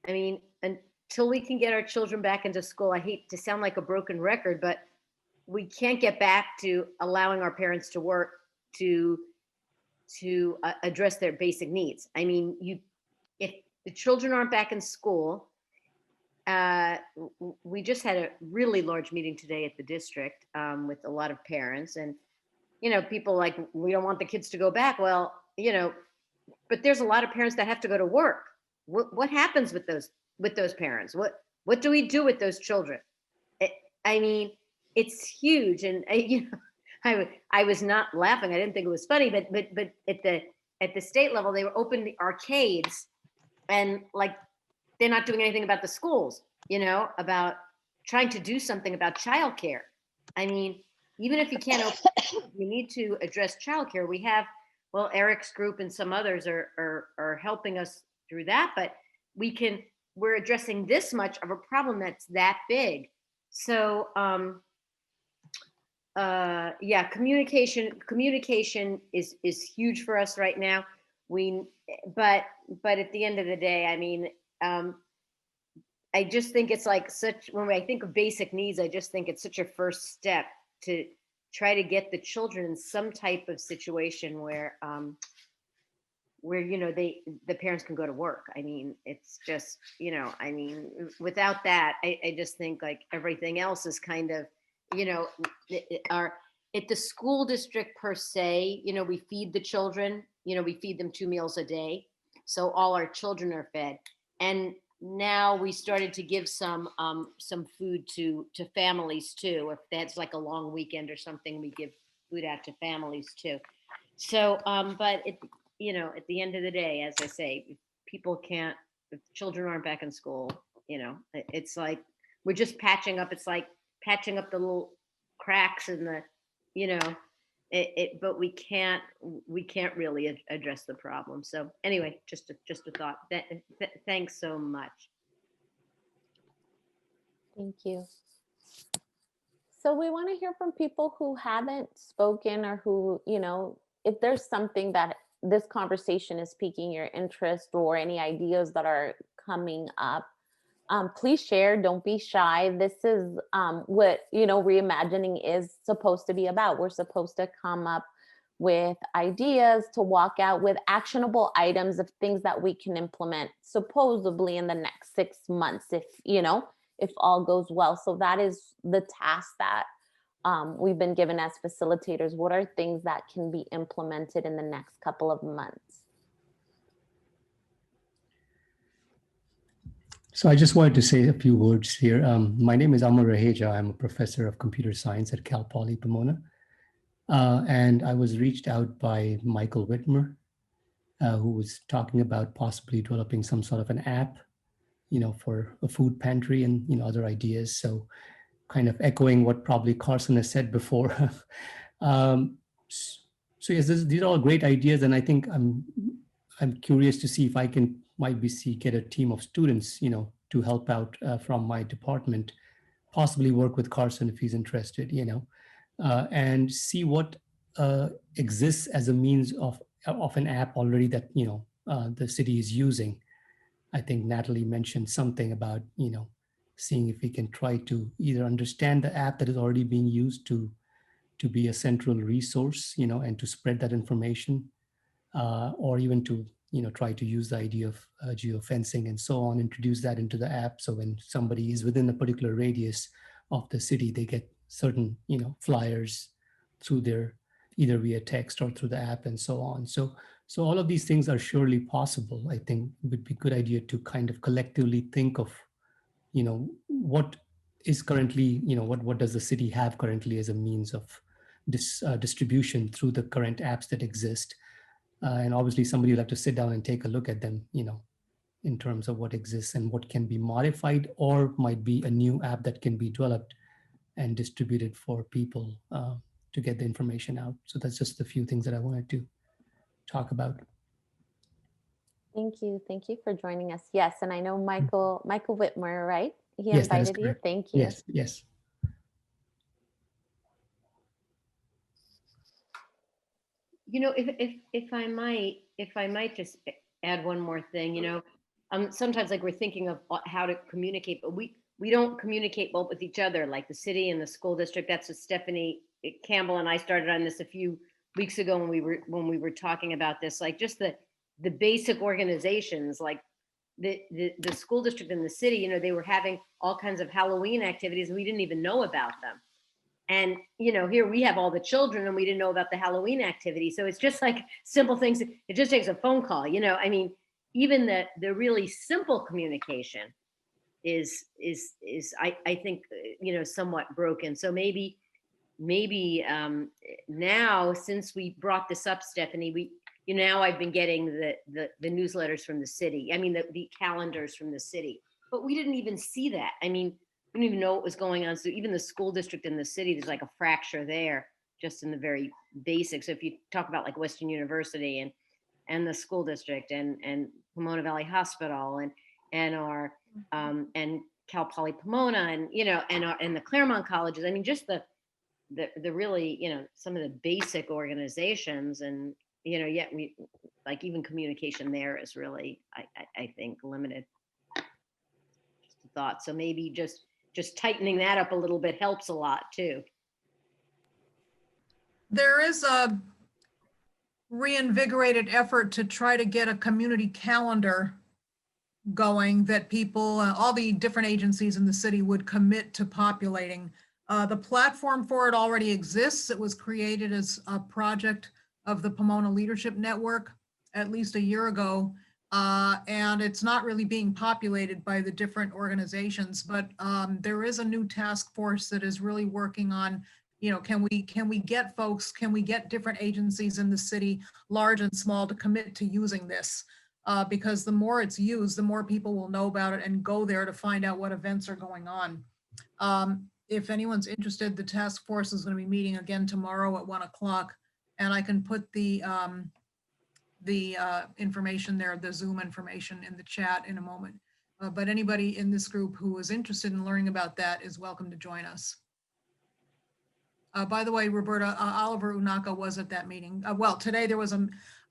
until we can get our children back into school, I hate to sound like a broken record, but we can't get back to allowing our parents to work, to address their basic needs. I mean, if the children aren't back in school, we just had a really large meeting today at the district with a lot of parents, and people like, we don't want the kids to go back. Well, but there's a lot of parents that have to go to work. What happens with those parents? What do we do with those children? I mean, it's huge, and I was not laughing. I didn't think it was funny, but at the state level, they were opening the arcades, and like they're not doing anything about the schools. About trying to do something about childcare. I mean, even if you can't open, you need to address childcare. We have, well, Eric's group and some others are helping us through that, but we're addressing this much of a problem that's that big. So yeah, communication is huge for us right now. But at the end of the day, I mean, I just think it's like when I think of basic needs, I just think it's such a first step to try to get the children in some type of situation where the parents can go to work. I mean, it's just, I mean, without that, I just think like everything else is kind of, at the school district per se, we feed the children, we feed them 2 meals a day. So all our children are fed. And now we started to give some food to families too. If that's like a long weekend or something, we give food out to families too. So, but at the end of the day, as I say, if children aren't back in school, it's like, we're just patching up. It's like patching up the little cracks in the, but we can't really address the problem. So anyway, just a thought. Thanks so much. Thank you. So we want to hear from people who haven't spoken, or who, if there's something that this conversation is piquing your interest, or any ideas that are coming up, please share. Don't be shy. This is what reimagining is supposed to be about. We're supposed to come up with ideas to walk out with actionable items of things that we can implement supposedly in the next 6 months, if all goes well. So that is the task that we've been given as facilitators. What are things that can be implemented in the next couple of months? So I just wanted to say a few words here. My name is Amar Raheja. I'm a professor of computer science at Cal Poly Pomona. And I was reached out by Michael Whitmer, who was talking about possibly developing some sort of an app, for a food pantry and, other ideas. So kind of echoing what probably Carson has said before. So yes, these are all great ideas. And I think I'm curious to see if I can get a team of students, to help out from my department, possibly work with Carson if he's interested, and see what exists as a means of an app already that, the city is using. I think Natalie mentioned something about, seeing if we can try to either understand the app that is already being used to be a central resource, and to spread that information, or even to, try to use the idea of geofencing and so on, introduce that into the app. So when somebody is within a particular radius of the city, they get certain, flyers through either via text or through the app and so on. So all of these things are surely possible. I think it would be a good idea to kind of collectively think of, what is currently, what does the city have currently as a means of distribution through the current apps that exist. And obviously somebody will have to sit down and take a look at them, in terms of what exists and what can be modified, or might be a new app that can be developed and distributed for people to get the information out. So that's just a few things that I wanted to talk about. Thank you. Thank you for joining us. Yes, and I know Michael Whitmer, right? He Yes, that is invited you. correct. Thank you. Yes. If I might just add one more thing, sometimes like we're thinking of how to communicate, but we don't communicate well with each other, like the city and the school district. That's what Stephanie Campbell and I started on this a few weeks ago when we were talking about this, like just the basic organizations, like the school district and the city, you know, they were having all kinds of Halloween activities and we didn't even know about them. And, you know, here we have all the children and we didn't know about the Halloween activity. So it's just like simple things. It just takes a phone call, you know, I mean, even the really simple communication is I think, you know, somewhat broken. So maybe now, since we brought this up, Stephanie, you know, now I've been getting the newsletters from the city. I mean, the calendars from the city, but we didn't even see that. I mean, we didn't even know what was going on. So even the school district and the city, there's like a fracture there, just in the very basics. So if you talk about like Western University and the school district and Pomona Valley Hospital and our and Cal Poly Pomona and, you know, and the Claremont colleges. I mean, just the really, you know, some of the basic organizations, and, you know, yet we, like, even communication there is really, I think, limited. Just a thought. So maybe just tightening that up a little bit helps a lot too. There is a reinvigorated effort to try to get a community calendar going that people, all the different agencies in the city would commit to populating. The platform for it already exists. It was created as a project of the Pomona Leadership Network at least a year ago. And it's not really being populated by the different organizations, but there is a new task force that is really working on, you know, can we get folks, can we get different agencies in the city, large and small, to commit to using this? Because the more it's used, the more people will know about it and go there to find out what events are going on. If anyone's interested, the task force is going to be meeting again tomorrow at 1 o'clock, and I can put the information there, the Zoom information, in the chat in a moment. But anybody in this group who is interested in learning about that is welcome to join us. By the way, Roberta, Oliver Unaka was at that meeting. Well, today there was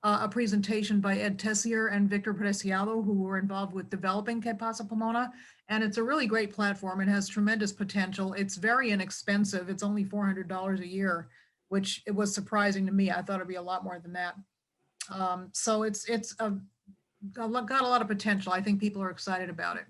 a presentation by Ed Tessier and Victor Preciado, who were involved with developing Que Pasa Pomona. And it's a really great platform. It has tremendous potential. It's very inexpensive. It's only $400 a year, which it was surprising to me. I thought it'd be a lot more than that. So it's got a lot of potential. I think people are excited about it.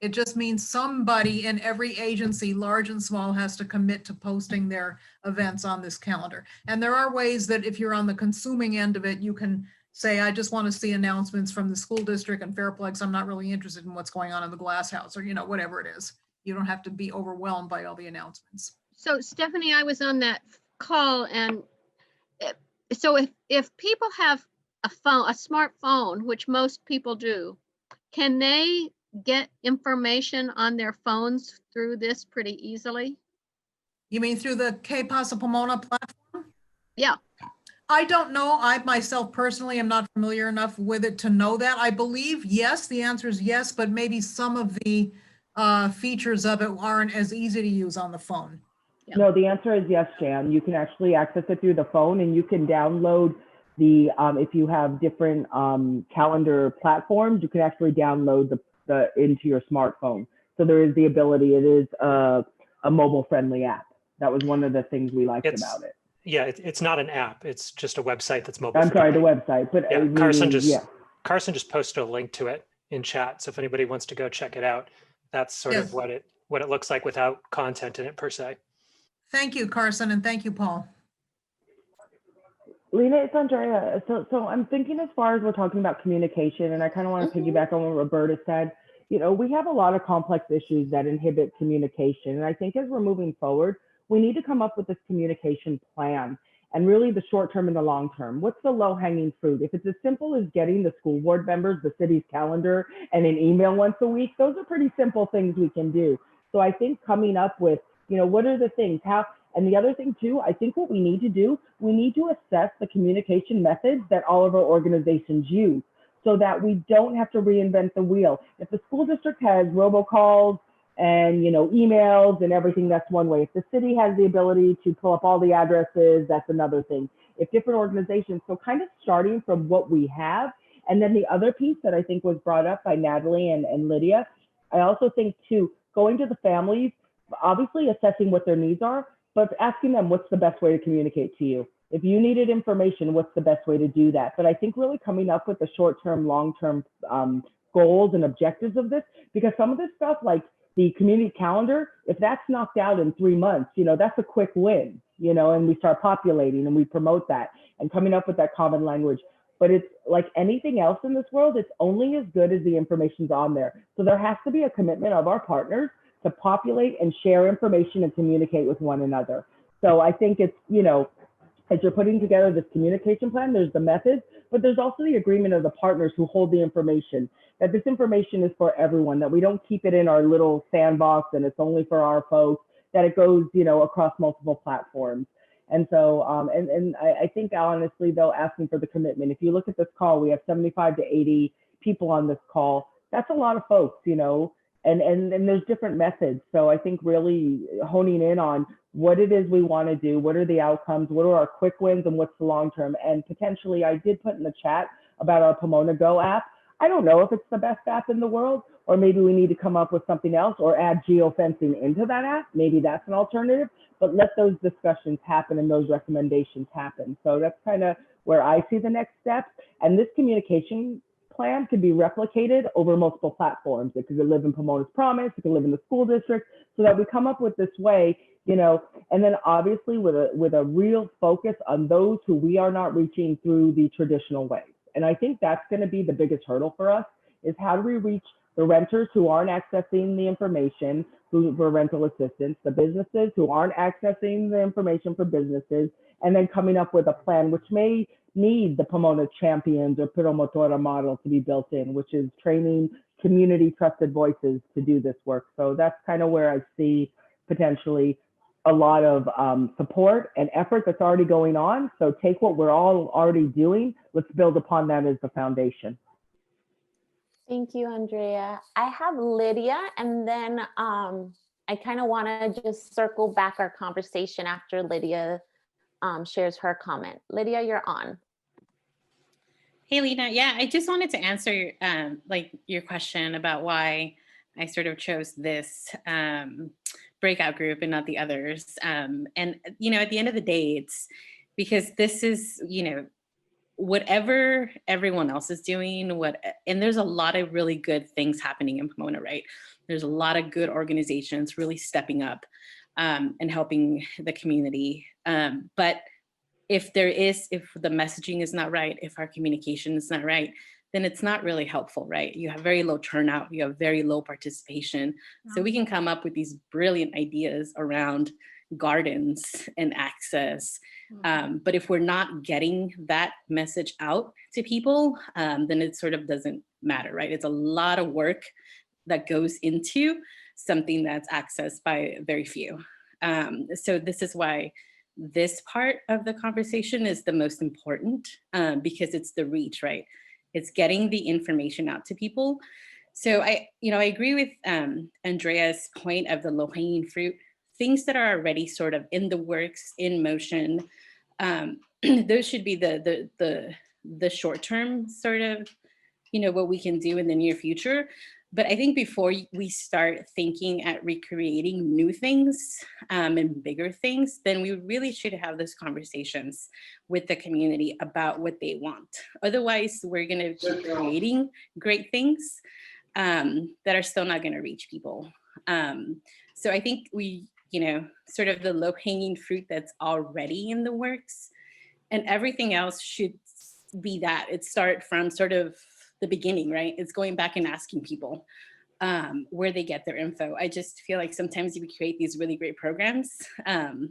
It just means somebody in every agency, large and small, has to commit to posting their events on this calendar. And there are ways that if you're on the consuming end of it, you can say, I just want to see announcements from the school district and Fairplex. I'm not really interested in what's going on in the Glass House, or, you know, whatever it is. You don't have to be overwhelmed by all the announcements. So Stephanie, I was on that call, and so if people have a smartphone, which most people do, can they get information on their phones through this pretty easily? You mean through the Que Pasa Pomona platform? Yeah. I don't know. I myself personally am not familiar enough with it to know that. I believe yes, the answer is yes, but maybe some of the features of it aren't as easy to use on the phone. Yeah. No, the answer is yes, Jan. You can actually access it through the phone, and you can download the, if you have different calendar platforms, you can actually download the into your smartphone. So there is the ability, it is a mobile friendly app. That was one of the things we liked about it. Yeah, it's not an app. It's just a website that's mobile. I'm sorry, the website, but yeah, meaning, Carson just posted a link to it in chat. So if anybody wants to go check it out, that's sort of what it looks like without content in it per se. Thank you, Carson, and thank you, Paul. Lena, it's Andrea. So I'm thinking, as far as we're talking about communication, and I kind of want to piggyback on what Roberta said. You know, we have a lot of complex issues that inhibit communication. And I think as we're moving forward, we need to come up with this communication plan, and really the short term and the long term. What's the low hanging fruit? If it's as simple as getting the school board members the city's calendar and an email once a week, those are pretty simple things we can do. So I think coming up with, you know, what are the things, and the other thing too, I think what we need to do, we need to assess the communication methods that all of our organizations use, so that we don't have to reinvent the wheel. If the school district has robocalls and, you know, emails and everything, that's one way. If the city has the ability to pull up all the addresses, that's another thing. If different organizations, so kind of starting from what we have. And then the other piece that I think was brought up by Natalie and Lydia, I also think too, going to the families, obviously assessing what their needs are, but asking them what's the best way to communicate to you. If you needed information, what's the best way to do that? But I think really coming up with the short-term, long-term goals and objectives of this, because some of this stuff like the community calendar, if that's knocked out in 3 months, that's a quick win, and we start populating and we promote that and coming up with that common language. But it's like anything else in this world, it's only as good as the information's on there. So there has to be a commitment of our partners to populate and share information and communicate with one another. So I think it's, as you're putting together this communication plan, there's the methods, but there's also the agreement of the partners who hold the information, that this information is for everyone, that we don't keep it in our little sandbox and it's only for our folks, that it goes, across multiple platforms. And so, I think honestly, though, asking for the commitment, if you look at this call, we have 75 to 80 people on this call. That's a lot of folks, and there's different methods. So I think really honing in on what it is we want to do, what are the outcomes, what are our quick wins, and what's the long term. And potentially, I did put in the chat about our Pomona Go app. I don't know if it's the best app in the world, or maybe we need to come up with something else or add geofencing into that app. Maybe that's an alternative, but let those discussions happen and those recommendations happen. So that's kind of where I see the next steps. And this communication plan could be replicated over multiple platforms. It could live in Pomona's Promise, it could live in the school district, so that we come up with this way, and then obviously with a real focus on those who we are not reaching through the traditional ways. And I think that's going to be the biggest hurdle for us, is how do we reach the renters who aren't accessing the information for rental assistance, the businesses who aren't accessing the information for businesses, and then coming up with a plan which may need the Pomona Champions or Promotora model to be built in, which is training community trusted voices to do this work. So that's kind of where I see potentially a lot of support and effort that's already going on. So take what we're all already doing, let's build upon that as the foundation. Thank you, Andrea. I have Lydia, and then I kind of want to just circle back our conversation after Lydia shares her comment. Lydia, you're on. Hey, Lena. Yeah, I just wanted to answer your question about why I sort of chose this breakout group and not the others. And, at the end of the day, it's because this is, whatever everyone else is doing, and there's a lot of really good things happening in Pomona, right? There's a lot of good organizations really stepping up and helping the community. But if the messaging is not right, if our communication is not right, then it's not really helpful, right? You have very low turnout, you have very low participation. So we can come up with these brilliant ideas around gardens and access. But if we're not getting that message out to people, then it sort of doesn't matter, right? It's a lot of work that goes into something that's accessed by very few. So this is why this part of the conversation is the most important, because it's the reach, right? It's getting the information out to people. So I agree with Andrea's point of the low-hanging fruit, things that are already sort of in the works, in motion. Those should be the short-term sort of, what we can do in the near future. But I think before we start thinking at recreating new things and bigger things, then we really should have those conversations with the community about what they want. Otherwise, we're going to keep creating great things that are still not going to reach people. So I think we, sort of the low-hanging fruit that's already in the works, and everything else should be that. It start from sort of the beginning, right? It's going back and asking people where they get their info. I just feel like sometimes we create these really great programs and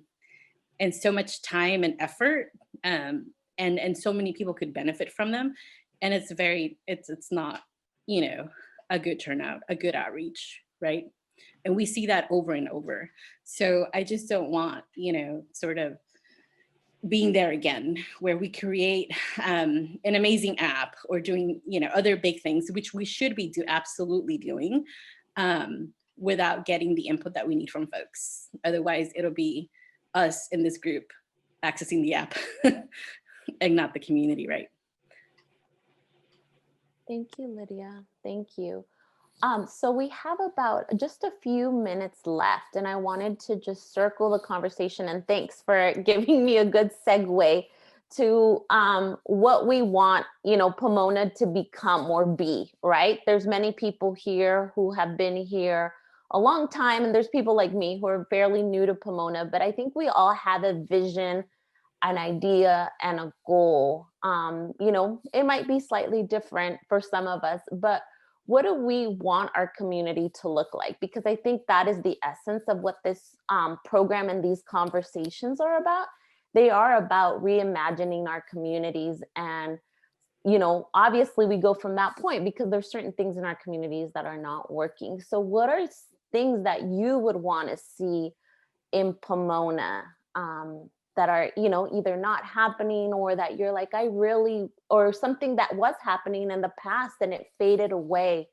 so much time and effort and so many people could benefit from them. And it's not, a good turnout, a good outreach, right? And we see that over and over. So I just don't want, sort of being there again, where we create an amazing app or doing, other big things, which we should be absolutely doing without getting the input that we need from folks. Otherwise, it'll be us in this group accessing the app and not the community, right? Thank you, Lydia. Thank you. So we have about just a few minutes left, and I wanted to just circle the conversation, and thanks for giving me a good segue to what we want, Pomona to become or be, right? There's many people here who have been here a long time, and there's people like me who are fairly new to Pomona, but I think we all have a vision, an idea, and a goal. It might be slightly different for some of us, but what do we want our community to look like? Because I think that is the essence of what this program and these conversations are about. They are about reimagining our communities. And, obviously we go from that point because there's certain things in our communities that are not working. So what are things that you would want to see in Pomona that are, either not happening, or that you're like, or something that was happening in the past and it faded away?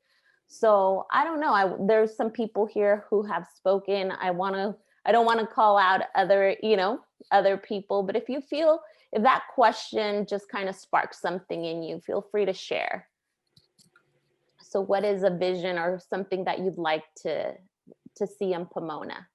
So I don't know. There's some people here who have spoken. I don't want to call out other people, but if that question just kind of sparks something in you, feel free to share. So what is a vision or something that you'd like to see in Pomona?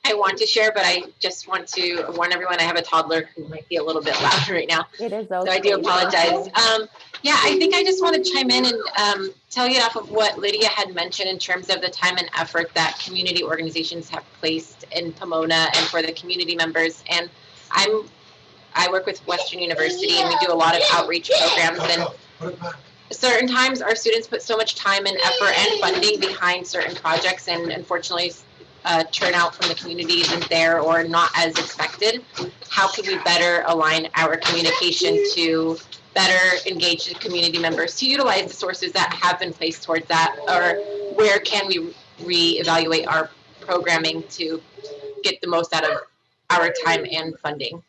I want to share, but I just want to warn everyone, I have a toddler who might be a little bit loud right now. It is So okay. I do apologize. Yeah, I think I just want to chime in and tell you off of what Lydia had mentioned in terms of the time and effort that community organizations have placed in Pomona and for the community members. And I work with Western University, and we do a lot of outreach programs, and certain times our students put so much time and effort and funding behind certain projects, and unfortunately turnout from the community isn't there or not as expected. How can we better align our communication to better engage the community members to utilize the sources that have been placed towards that, or where can we reevaluate our programming to get the most out of our time and funding?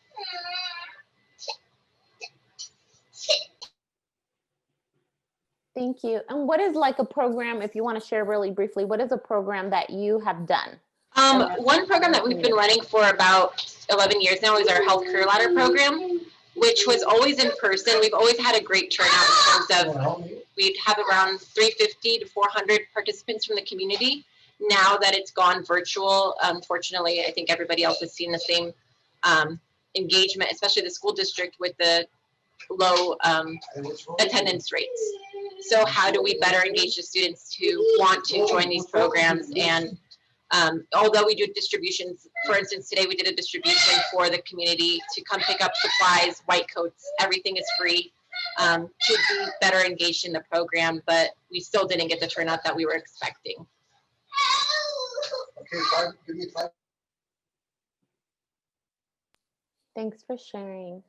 Thank you. And what is like a program, if you want to share really briefly, what is a program that you have done? One program that we've been running for about 11 years now is our Health Career Ladder program, which was always in person. We've always had a great turnout in terms of we'd have around 350 to 400 participants from the community. Now that it's gone virtual, unfortunately, I think everybody else has seen the same engagement, especially the school district with the low attendance rates. So how do we better engage the students who want to join these programs? And although we do distributions, for instance, today we did a distribution for the community to come pick up supplies, white coats, everything is free, to be better engaged in the program, but we still didn't get the turnout that we were expecting. Thanks for sharing.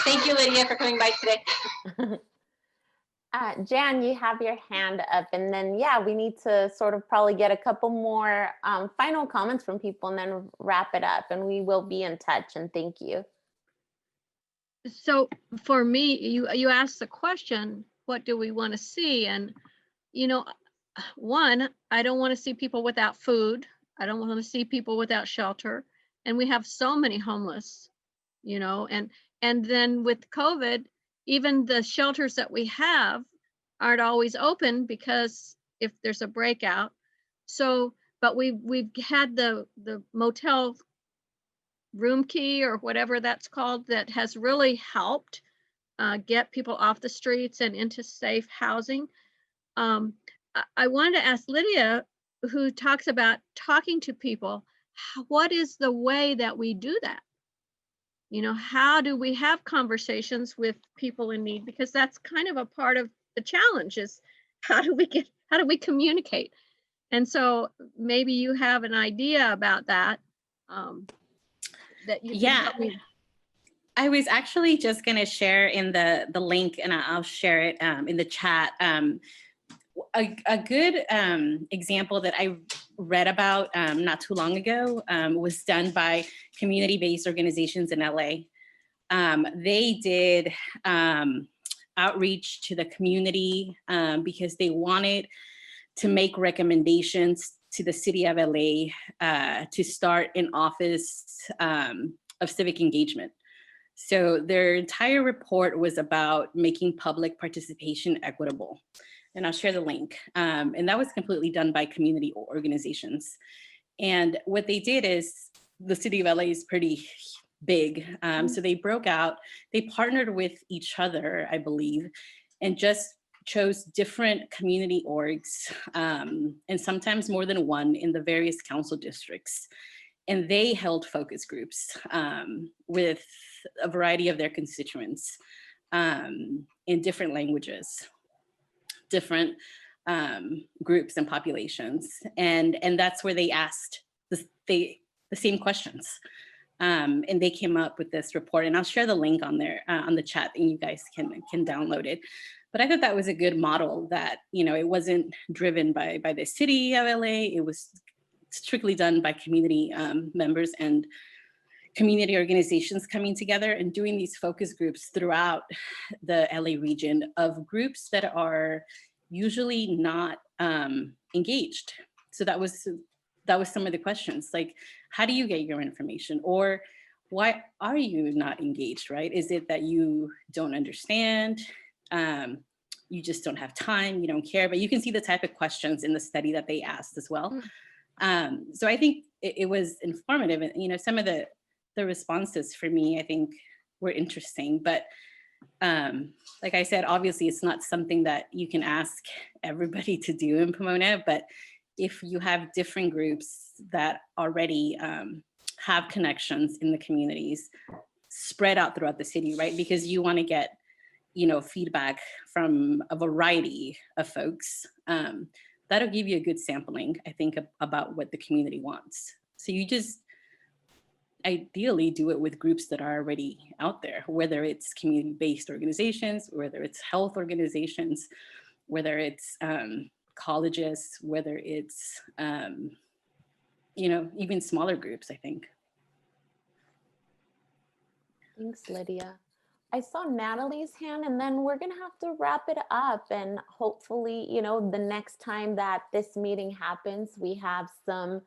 Thank you, Lydia, for coming by today. Jan, you have your hand up, and then, we need to sort of probably get a couple more final comments from people and then wrap it up, and we will be in touch, and thank you. So for me, you asked the question, what do we want to see? And, one, I don't want to see people without food. I don't want to see people without shelter. And we have so many homeless, and then with COVID, even the shelters that we have aren't always open because if there's a breakout. So, but we've had the motel room key or whatever that's called that has really helped get people off the streets and into safe housing. I wanted to ask Lydia, who talks about talking to people, what is the way that we do that? How do we have conversations with people in need? Because that's kind of a part of the challenge is how do we communicate? And so maybe you have an idea about that. That you can help me. I was actually just going to share in the link, and I'll share it in the chat. A good example that I read about not too long ago was done by community-based organizations in LA. They did outreach to the community because they wanted to make recommendations to the city of LA to start an office of civic engagement. So their entire report was about making public participation equitable. And I'll share the link. And that was completely done by community organizations. And what they did is, the city of LA is pretty big. So they broke out, they partnered with each other, I believe, and just chose different community orgs, and sometimes more than one in the various council districts. And they held focus groups with a variety of their constituents in different languages, different groups and populations. And that's where they asked the same questions. And they came up with this report, and I'll share the link on there on the chat, and you guys can download it. But I thought that was a good model, that, you know, it wasn't driven by the city of LA. It was strictly done by community members and community organizations coming together and doing these focus groups throughout the LA region of groups that are usually not engaged. So that was some of the questions, like, how do you get your information? Or why are you not engaged, right? Is it that you don't understand? You just don't have time, you don't care? But you can see the type of questions in the study that they asked as well. So I think it was informative. And, you know, some of the responses for me, I think, were interesting. But like I said, obviously, it's not something that you can ask everybody to do in Pomona. But if you have different groups that already have connections in the communities spread out throughout the city, right? Because you want to get, you know, feedback from a variety of folks. That'll give you a good sampling, I think, about what the community wants. So you just ideally do it with groups that are already out there, whether it's community-based organizations, whether it's health organizations, whether it's colleges, whether it's, you know, even smaller groups, I think. Thanks, Lydia. I saw Natalie's hand, and then we're gonna have to wrap it up. And hopefully, you know, the next time that this meeting happens, we have some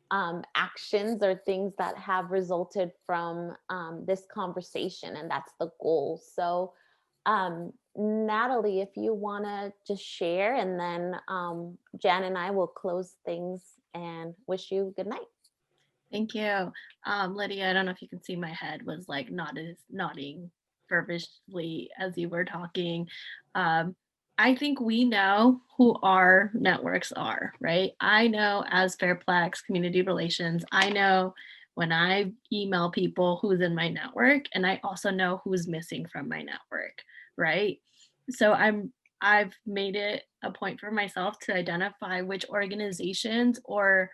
actions or things that have resulted from this conversation, and that's the goal. So Natalie, if you wanna just share, and then Jan and I will close things and wish you good night. Thank you. Lydia, I don't know if you can see, my head was like nodding fervently as you were talking. I think we know who our networks are, right? I know as Fairplex Community Relations, I know when I email people who's in my network, and I also know who's missing from my network, right? So I've made it a point for myself to identify which organizations or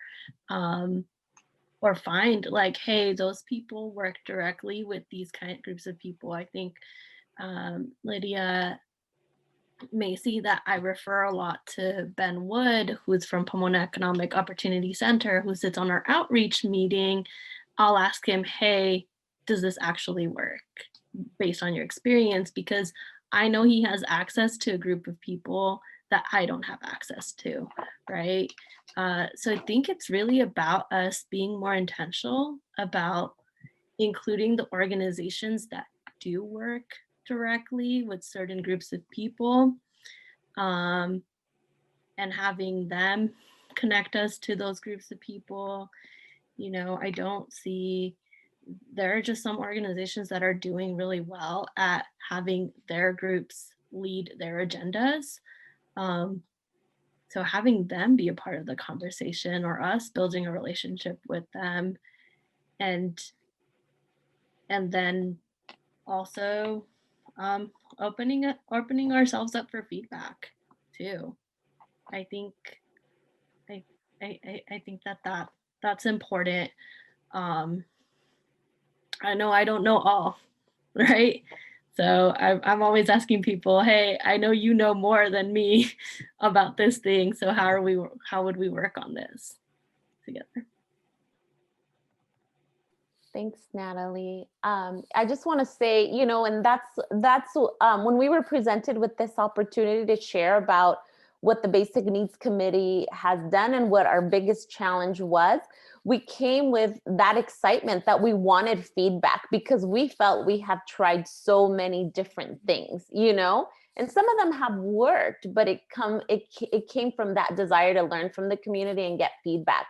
find, like, hey, those people work directly with these kind of groups of people. I think Lydia may see that I refer a lot to Ben Wood, who's from Pomona Economic Opportunity Center, who sits on our outreach meeting. I'll ask him, hey, does this actually work based on your experience? Because I know he has access to a group of people that I don't have access to, right? So I think it's really about us being more intentional about including the organizations that do work directly with certain groups of people, and having them connect us to those groups of people. You know, I don't see, there are just some organizations that are doing really well at having their groups lead their agendas. So having them be a part of the conversation, or us building a relationship with them, and then also opening ourselves up for feedback too. I think I think that's important. I know I don't know all, right? So I'm always asking people, hey, I know you know more than me about this thing. So how would we work on this together? Thanks, Natalie. I just want to say, you know, and that's when we were presented with this opportunity to share about what the Basic Needs Committee has done and what our biggest challenge was, we came with that excitement that we wanted feedback because we felt we have tried so many different things, you know, and some of them have worked, but it came from that desire to learn from the community and get feedback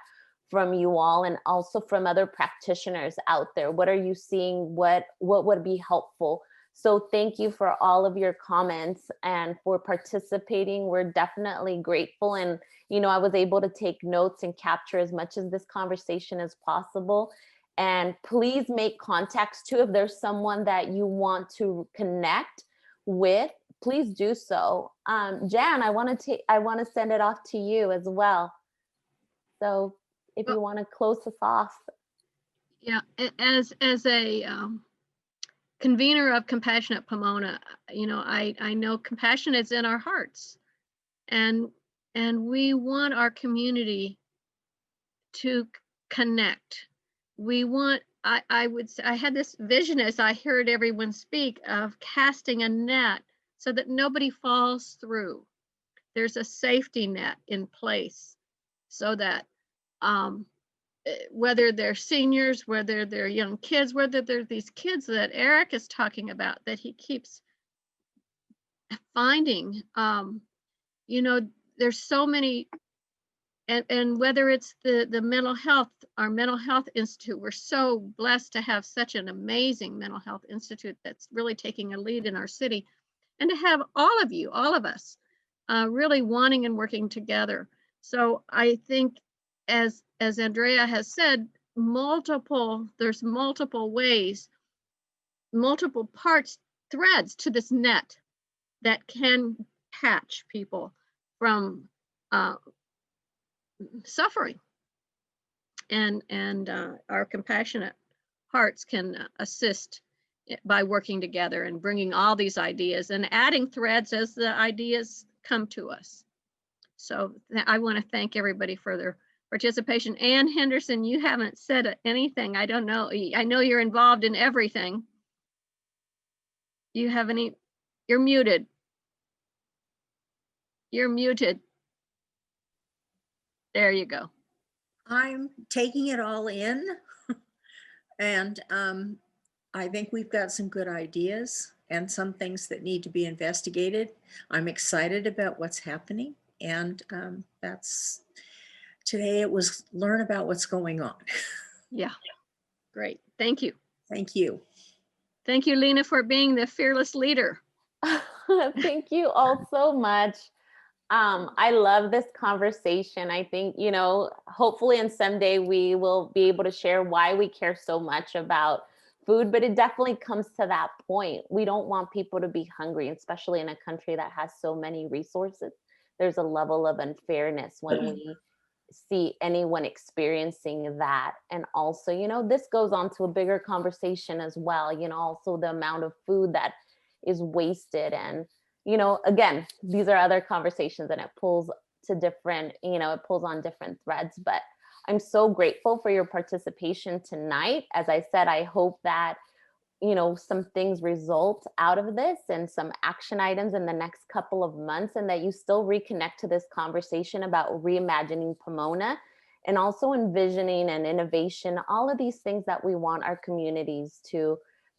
from you all and also from other practitioners out there. What are you seeing? What would be helpful? So thank you for all of your comments and for participating. We're definitely grateful. And, you know, I was able to take notes and capture as much of this conversation as possible. And please make contacts too. If there's someone that you want to connect with, please do so. Jan, I want to send it off to you as well. So if you want to close us off. Yeah, as a convener of Compassionate Pomona, you know, I know compassion is in our hearts, and we want our community to connect. We want, I would say, I had this vision as I heard everyone speak of casting a net so that nobody falls through. There's a safety net in place so that whether they're seniors, whether they're young kids, whether they're these kids that Eric is talking about, that he keeps finding, you know, there's so many, and whether it's the mental health, our mental health institute, we're so blessed to have such an amazing mental health institute that's really taking a lead in our city, and to have all of you, all of us, really wanting and working together. So I think, as Andrea has said, there's multiple ways, multiple parts, threads to this net that can catch people from suffering, and our compassionate hearts can assist by working together and bringing all these ideas and adding threads as the ideas come to us. So I want to thank everybody for their participation. Ann Henderson, you haven't said anything. I don't know. I know you're involved in everything. You have any? You're muted. You're muted. There you go. I'm taking it all in. And I think we've got some good ideas and some things that need to be investigated. I'm excited about what's happening. And today it was learn about what's going on. Yeah, great. Thank you. Thank you. Thank you, Lena, for being the fearless leader. Thank you all so much. I love this conversation. I think, you know, hopefully in someday we will be able to share why we care so much about food, but it definitely comes to that point. We don't want people to be hungry, especially in a country that has so many resources. There's a level of unfairness when we see anyone experiencing that. And also, you know, this goes on to a bigger conversation as well, you know, also the amount of food that is wasted. And, you know, again, these are other conversations and it pulls to different, you know, it pulls on different threads. But I'm so grateful for your participation tonight. As I said, I hope that, you know, some things result out of this and some action items in the next couple of months, and that you still reconnect to this conversation about reimagining Pomona and also envisioning and innovation, all of these things that we want our communities to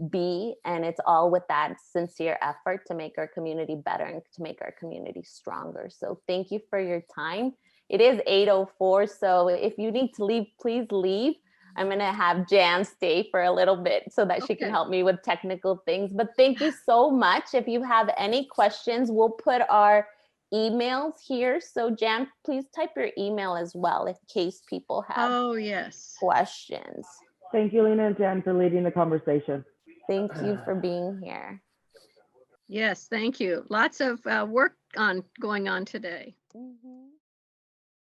be. And it's all with that sincere effort to make our community better and to make our community stronger. So thank you for your time. It is 8:04, so if you need to leave, please leave. I'm going to have Jan stay for a little bit so that she can help me with technical things. But thank you so much. If you have any questions, we'll put our emails here. So Jan, please type your email as well in case people have questions. Thank you, Lena and Jan, for leading the conversation. Thank you for being here. Yes, thank you. Lots of work going on today. Mm-hmm.